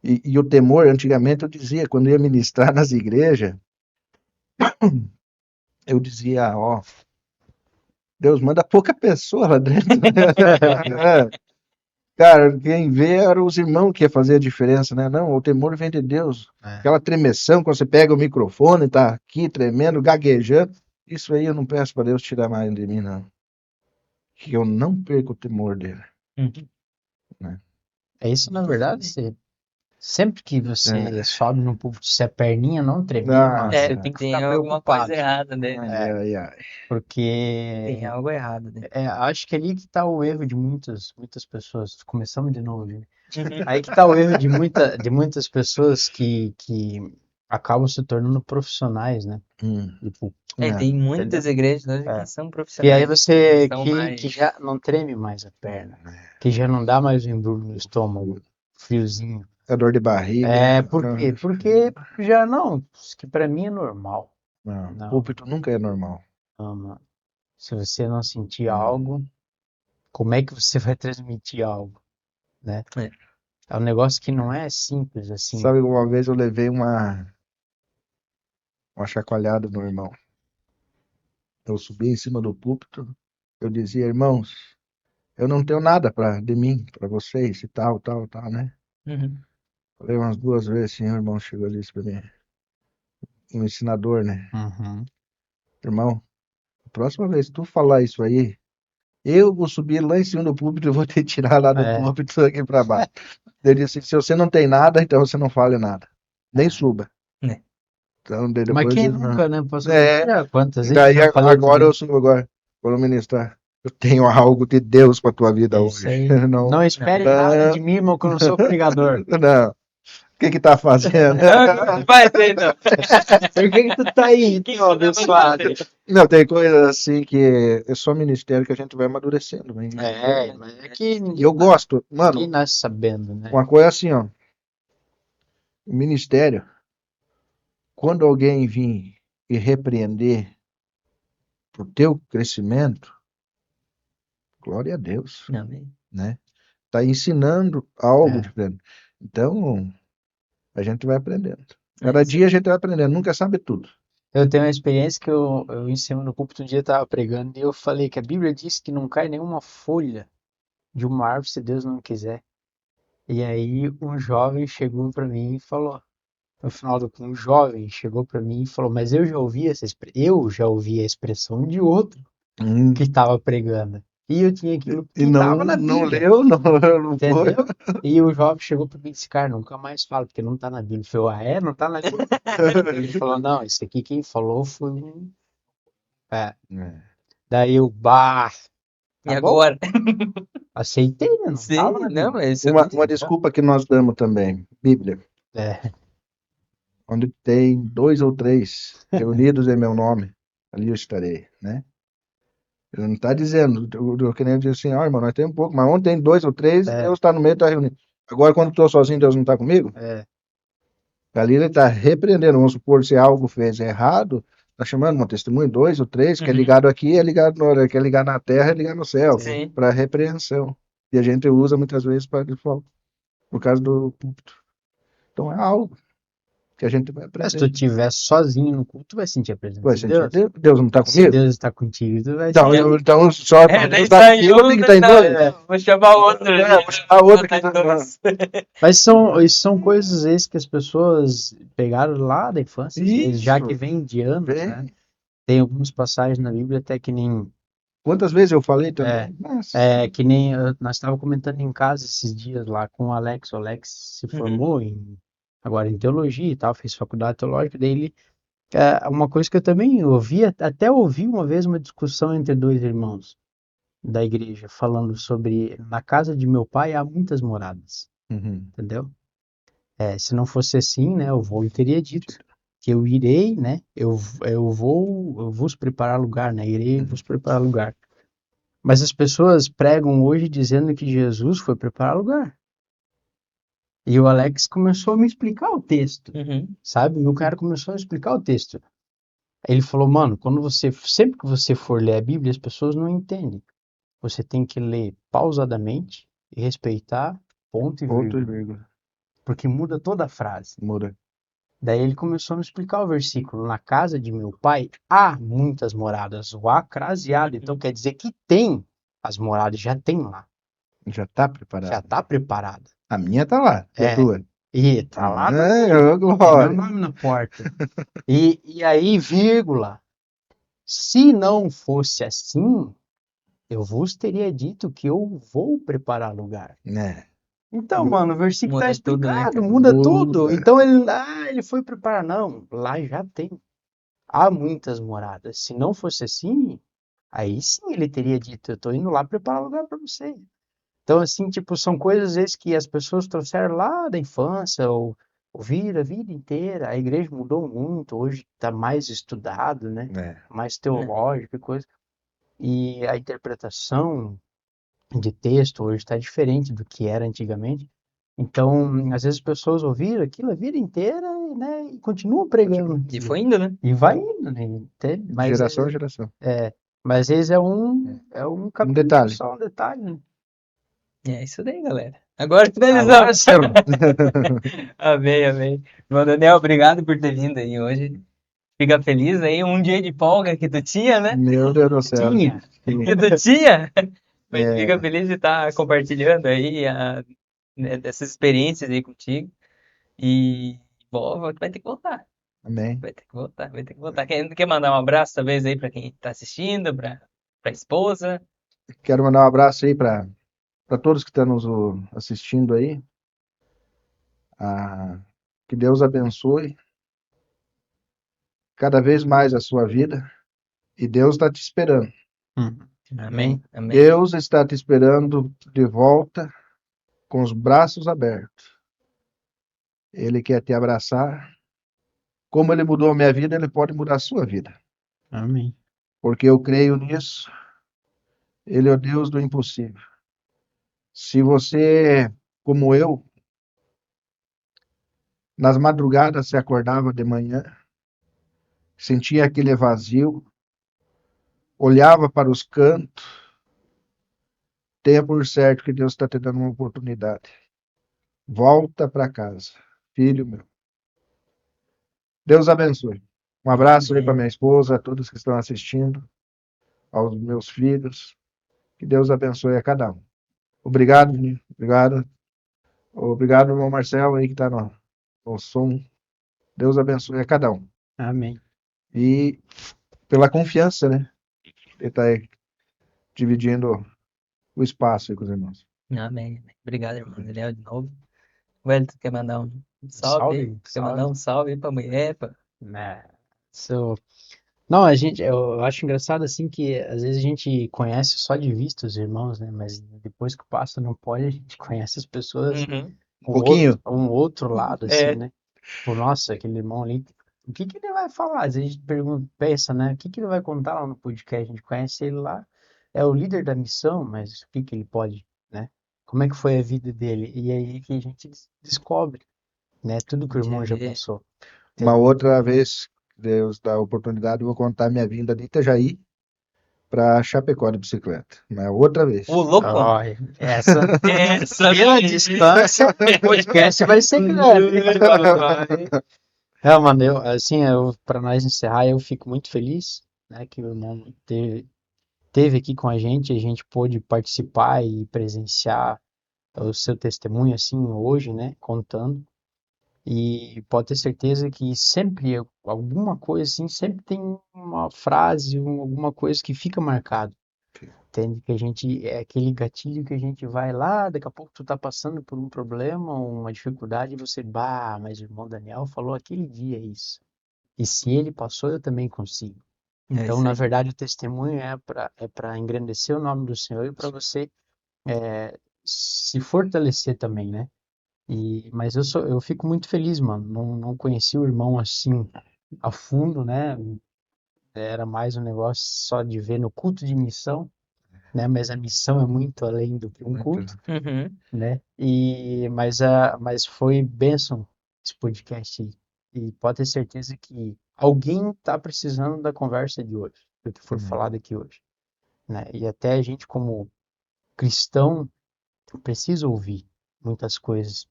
E o temor, antigamente eu dizia, quando eu ia ministrar nas igrejas, eu dizia, ó, Deus manda pouca pessoa lá dentro. Cara, quem vê eram os irmãos que ia fazer a diferença, né? Não, o temor vem de Deus. É. Aquela tremeção, quando você pega o microfone, tá aqui tremendo, gaguejando, isso aí eu não peço para Deus tirar mais de mim, não. Que eu não perco o temor dele. Uhum. É isso, na verdade, sempre que você sobe no púlpito, se a perninha não tremer, mano, você tem que tem ficar alguma preocupado. coisa errada, né? Ai. Porque Tem algo errado, né? acho que ali que tá o erro de muitas pessoas. Começamos de novo, né? Uhum. Aí que tá o erro de muitas pessoas que acabam se tornando profissionais, né? Tipo, Tem muitas igrejas hoje que são e profissionais. aí você São que mais- já não treme mais a perna, que já não dá mais o embrulho no estômago, friozinho. A dor de barriga. Por quê? Porque já não, isso que pra mim é normal. Não, Não. púlpito nunca é normal. Não, mano. Se você não sentir algo, como é que você vai transmitir algo, né? É um negócio que não é simples assim. Sabe, uma vez eu levei uma chacoalhada no irmão. Eu subi em cima do púlpito, eu dizia, irmãos, eu não tenho nada de mim, para vocês e tal, né? Uhum. Falei umas 2 vezes, assim, o irmão chegou ali para mim. Um ensinador, né? Uhum. Irmão, a próxima vez que tu falar isso aí, eu vou subir lá em cima do púlpito e vou te tirar lá do púlpito aqui para baixo. Ele disse, se você não tem nada, então você não fale nada. Nem suba. Então, depois Mas quem disso, nunca, né? Posso É. dizer quantas vezes Daí já falou agora comigo? eu subo agora. Vou ministrar. Eu tenho algo de Deus para tua vida Isso hoje. aí. Não, Não espere nada de mim, irmão, que eu não sou pregador. não. O que tá fazendo? Não vai ter, não. Por que tu tá aí, então, abençoado? Não, tem coisas assim que é só ministério que a gente vai amadurecendo. Né? Mas é que E ninguém, eu gosto, ninguém mano, nasce sabendo, né? uma coisa assim, ó. O ministério, quando alguém vir e repreender pro teu crescimento, glória a Deus, Amém. né? Tá ensinando algo É. diferente. Então, a gente vai aprendendo. É Cada isso dia a gente vai aprendendo, nunca sabe tudo. Eu tenho uma experiência que eu ensino no púlpito, um dia eu estava pregando e eu falei que a Bíblia diz que não cai nenhuma folha de uma árvore se Deus não quiser. E aí um jovem chegou para mim e falou, no final do um jovem chegou para mim e falou, mas eu já ouvi a expressão de outro que estava pregando. E eu tinha aquilo E que estava na não Bíblia, leu, não foi. entendeu? E o jovem chegou para mim e disse, cara, nunca mais falo, porque não tá na Bíblia. Eu falei, ah, é? Não tá na Bíblia? Ele falou, não, isso aqui quem falou foi um... É. Daí eu, bah, E tá bom, agora? aceitei, né? Não Sim, tava na não, Bíblia. mas isso Uma desculpa que nós damos também, Bíblia, É, onde tem 2 ou 3 reunidos em meu nome, ali eu estarei, né? Ele não está dizendo, que nem eu disse assim, ó, irmão, nós temos um pouco, mas onde tem 2 ou 3, É. Deus está no meio, está reunido. Agora, quando eu estou sozinho, Deus não está comigo? é, Ali ele está repreendendo, vamos supor, se algo fez errado, está chamando um testemunho, 2 ou 3, que é Uhum. ligado aqui, é ligado no, que é ligado na terra, é ligado no céu, Sim. para repreensão. E a gente usa muitas vezes por causa do púlpito. Então é algo que a gente vai Mas se tu aprender. estiver sozinho no culto, tu vai sentir a presença Vai de sentir, Deus. Deus não está Se comigo? Deus está contigo, tu vai Então, sentir. então só para Daí Deus estar tá em comigo, tem que estar em não, dois. vou chamar outro. Vou chamar outro Botar que em tá- dois. Mas isso são coisas às vezes, que as pessoas pegaram lá da infância, às vezes, já Isso, que vem de anos, vem. né? Tem algumas passagens na Bíblia até que nem Quantas vezes eu falei também? Nossa. nós estávamos comentando em casa esses dias lá com o Alex. O Alex se formou agora em teologia e tal, fez faculdade teológica. Daí ele, uma coisa que eu também ouvi, até ouvi uma vez uma discussão entre dois irmãos da igreja, falando sobre na casa de meu pai há muitas moradas, Uhum. entendeu? Se não fosse assim, né, eu vou e teria dito que eu irei, né, eu vos preparar lugar, né, irei vos preparar lugar. Mas as pessoas pregam hoje dizendo que Jesus foi preparar lugar. E o Alex começou a me explicar o texto, sabe? O cara começou a me explicar o texto. Ele falou, mano, sempre que você for ler a Bíblia, as pessoas não entendem. Você tem que ler pausadamente e respeitar ponto e Ponto e vírgula, vírgula. porque muda toda a frase. Muda. Daí ele começou a me explicar o versículo. Na casa de meu pai há muitas moradas. O há craseado. Então quer dizer que tem as moradas, já tem lá. Já está preparado. Já está preparada. A minha tá lá. E a tua? E tá lá É, tem meu glória. nome na porta. E aí, vírgula. Se não fosse assim, eu vos teria dito que eu vou preparar lugar. É. Então, mano, o versículo Muda tá tudo, né, explicado, cara? muda Muda. tudo. Então ele foi preparar. Não, lá já tem. Há muitas moradas. Se não fosse assim, aí sim ele teria dito, eu tô indo lá preparar lugar para você. Então, assim, tipo, são coisas às vezes que as pessoas trouxeram lá da infância, ou ouviram a vida inteira. A igreja mudou muito, hoje está mais estudado, né? É. Mais teológico e coisa. E a interpretação de texto hoje está diferente do que era antigamente. Então, às vezes as pessoas ouviram aquilo a vida inteira, né? E continuam pregando. E foi indo, né? E vai indo, né? Mas, Geração a geração. mas esse é um capítulo detalhe. só, um detalhe, né? É isso daí, galera. Agora Agora finalizamos. sim. Amém, amém. Irmão Daniel, obrigado por ter vindo aí hoje. Fica feliz aí, um dia de folga que tu tinha, né? Meu Deus do céu. Tinha. Que tu tinha. Mas É. fica feliz de estar compartilhando aí né, dessas experiências aí contigo. E vai ter que voltar. Amém. Vai ter que voltar, vai ter que voltar. Quer mandar um abraço, talvez, aí para quem está assistindo, para a esposa? Quero mandar um abraço aí para todos que estão nos assistindo aí. Que Deus abençoe cada vez mais a sua vida. E Deus está te esperando. Amém. Amém. Deus está te esperando de volta com os braços abertos. Ele quer te abraçar. Como ele mudou a minha vida, ele pode mudar a sua vida. Amém. Porque eu creio nisso. Ele é o Deus do impossível. Se você, como eu, nas madrugadas se acordava de manhã, sentia aquele vazio, olhava para os cantos, tenha por certo que Deus está te dando uma oportunidade. Volta para casa, filho meu. Deus abençoe. Um abraço aí para minha esposa, a todos que estão assistindo, aos meus filhos. Que Deus abençoe a cada um. Obrigado, Nino. Obrigado. Obrigado, irmão Marcelo aí que está no som. Deus abençoe a cada um. Amém. E pela confiança, né? Ele está aí dividindo o espaço aí com os irmãos. Amém. Obrigado, irmão Daniel, de novo. Wellington, quer mandar um salve? Salve, Quer mandar um salve aí pra mulher? Né? Não, eu acho engraçado assim que às vezes a gente conhece só de vista os irmãos, né? Mas depois que passa não pode, a gente conhece as pessoas Uhum. um outro lado, assim, É. né? Tipo, nossa, aquele irmão ali, o que que ele vai falar? Às vezes a gente pensa, né? O que que ele vai contar lá no podcast? A gente conhece ele lá, é o líder da missão, mas o que que ele pode, né? Como é que foi a vida dele? E aí que a gente descobre, né? Tudo que o irmão já Entendi. passou. Uma outra vez, Deus dá a oportunidade, eu vou contar minha vinda de Itajaí para Chapecó de bicicleta. Mas outra vez. Ô, louco! Olha, essa Pela distância, o podcast vai ser grande. É, mano, para nós encerrar, eu fico muito feliz, né, que o irmão teve aqui com a gente pôde participar e presenciar o seu testemunho, assim, hoje, né, contando. E pode ter certeza que sempre alguma coisa assim, sempre tem uma frase, alguma coisa que fica marcado. Entende? Que a gente é aquele gatilho que a gente vai lá, daqui a pouco tu tá passando por um problema, uma dificuldade, e você, mas o irmão Daniel falou aquele dia isso. E se ele passou, eu também consigo. É Então, isso na aí. verdade, o testemunho é para engrandecer o nome do Senhor e para você se fortalecer também, né? Mas eu fico muito feliz, mano. Não conheci o irmão assim a fundo, né? Era mais um negócio só de ver no culto de missão, né? Mas a missão é muito além do que um culto, Uhum. né? Mas foi bênção esse podcast aí. E pode ter certeza que alguém tá precisando da conversa de hoje, do que foi falado aqui hoje, né? E até a gente como cristão precisa ouvir muitas coisas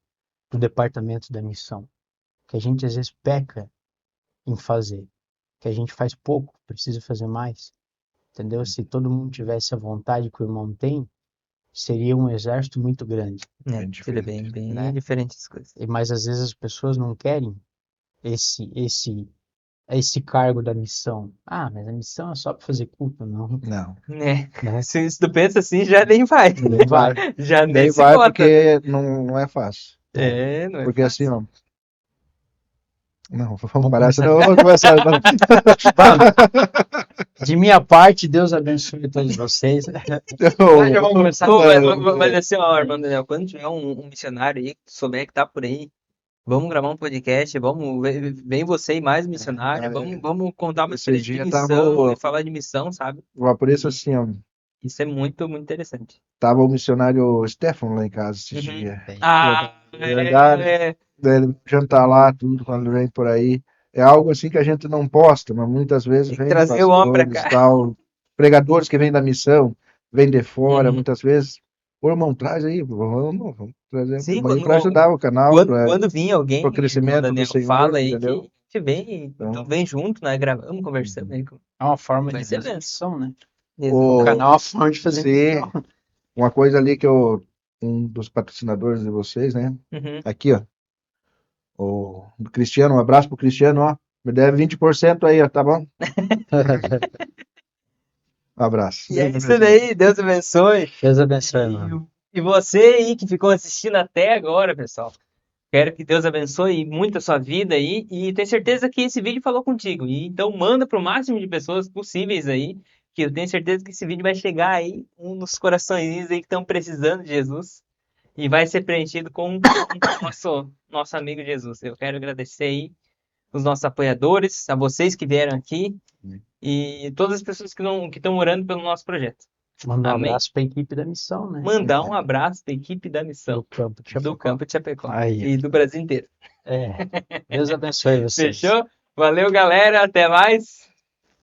do departamento da missão, que a gente às vezes peca em fazer, que a gente faz pouco, precisa fazer mais, entendeu? Se todo mundo tivesse a vontade que o irmão tem, seria um exército muito grande, Seria bem né? diferente as coisas. Mas às vezes as pessoas não querem esse cargo da missão. Mas a missão é só para fazer culto, não. Não. Né? Né? Se tu pensa assim, já nem vai. Nem vai. Já Nem se vai cota. porque não é fácil. Não é Porque fácil. assim, ó. Não, vamos parar, senão eu vou começar. De minha parte, Deus abençoe todos vocês. Já vamos começar. Não, Mas assim, ó, irmão Daniel, quando tiver um missionário aí, que souber que tá por aí, vamos gravar um podcast, vem você e mais missionário, vamos contar uma Esse experiência de dia missão tava- e falar de missão, sabe? Por isso, assim, ó. Isso é muito, muito interessante. Tava o missionário Stefano lá em casa esse Uhum. dia. Verdade. Ele jantar lá, tudo, quando vem por aí. É algo assim que a gente não posta, mas muitas vezes Tem que vem trazer o homem pra pastores, cá. tal, pregadores que vêm da missão, vêm de fora, Uhum. muitas vezes. Ô, irmão, traz aí, vamos trazer Sim, para ajudar o canal, quando vir alguém, pro crescimento irmão Daniel, do Senhor, fala aí entendeu? que a gente vem, Então- então vem junto, né? Gravamos, conversamos aí. É uma forma Vai de ser fazer mesmo. missão, né? O- O canal é uma forma de fazer Sim. missão. Uma coisa ali que um dos patrocinadores de vocês, né? Uhum. Aqui, ó. Do Cristiano, um abraço pro Cristiano, ó. Me deve 20% aí, ó, tá bom? Um abraço. E é isso daí, Deus abençoe. Deus abençoe, mano. E você aí que ficou assistindo até agora, pessoal. Quero que Deus abençoe muito a sua vida aí e tenho certeza que esse vídeo falou contigo. E então manda para o máximo de pessoas possíveis aí que eu tenho certeza que esse vídeo vai chegar aí nos corações aí que estão precisando de Jesus e vai ser preenchido com o nosso amigo Jesus. Eu quero agradecer aí os nossos apoiadores, a vocês que vieram aqui e todas as pessoas que estão orando pelo nosso projeto. Mandar um Amém. abraço para a equipe da missão, né? Mandar um abraço para a equipe da missão Do Campo de Chapecó. Aí. E do Brasil inteiro. Deus abençoe vocês. Fechou? Valeu, galera. Até mais.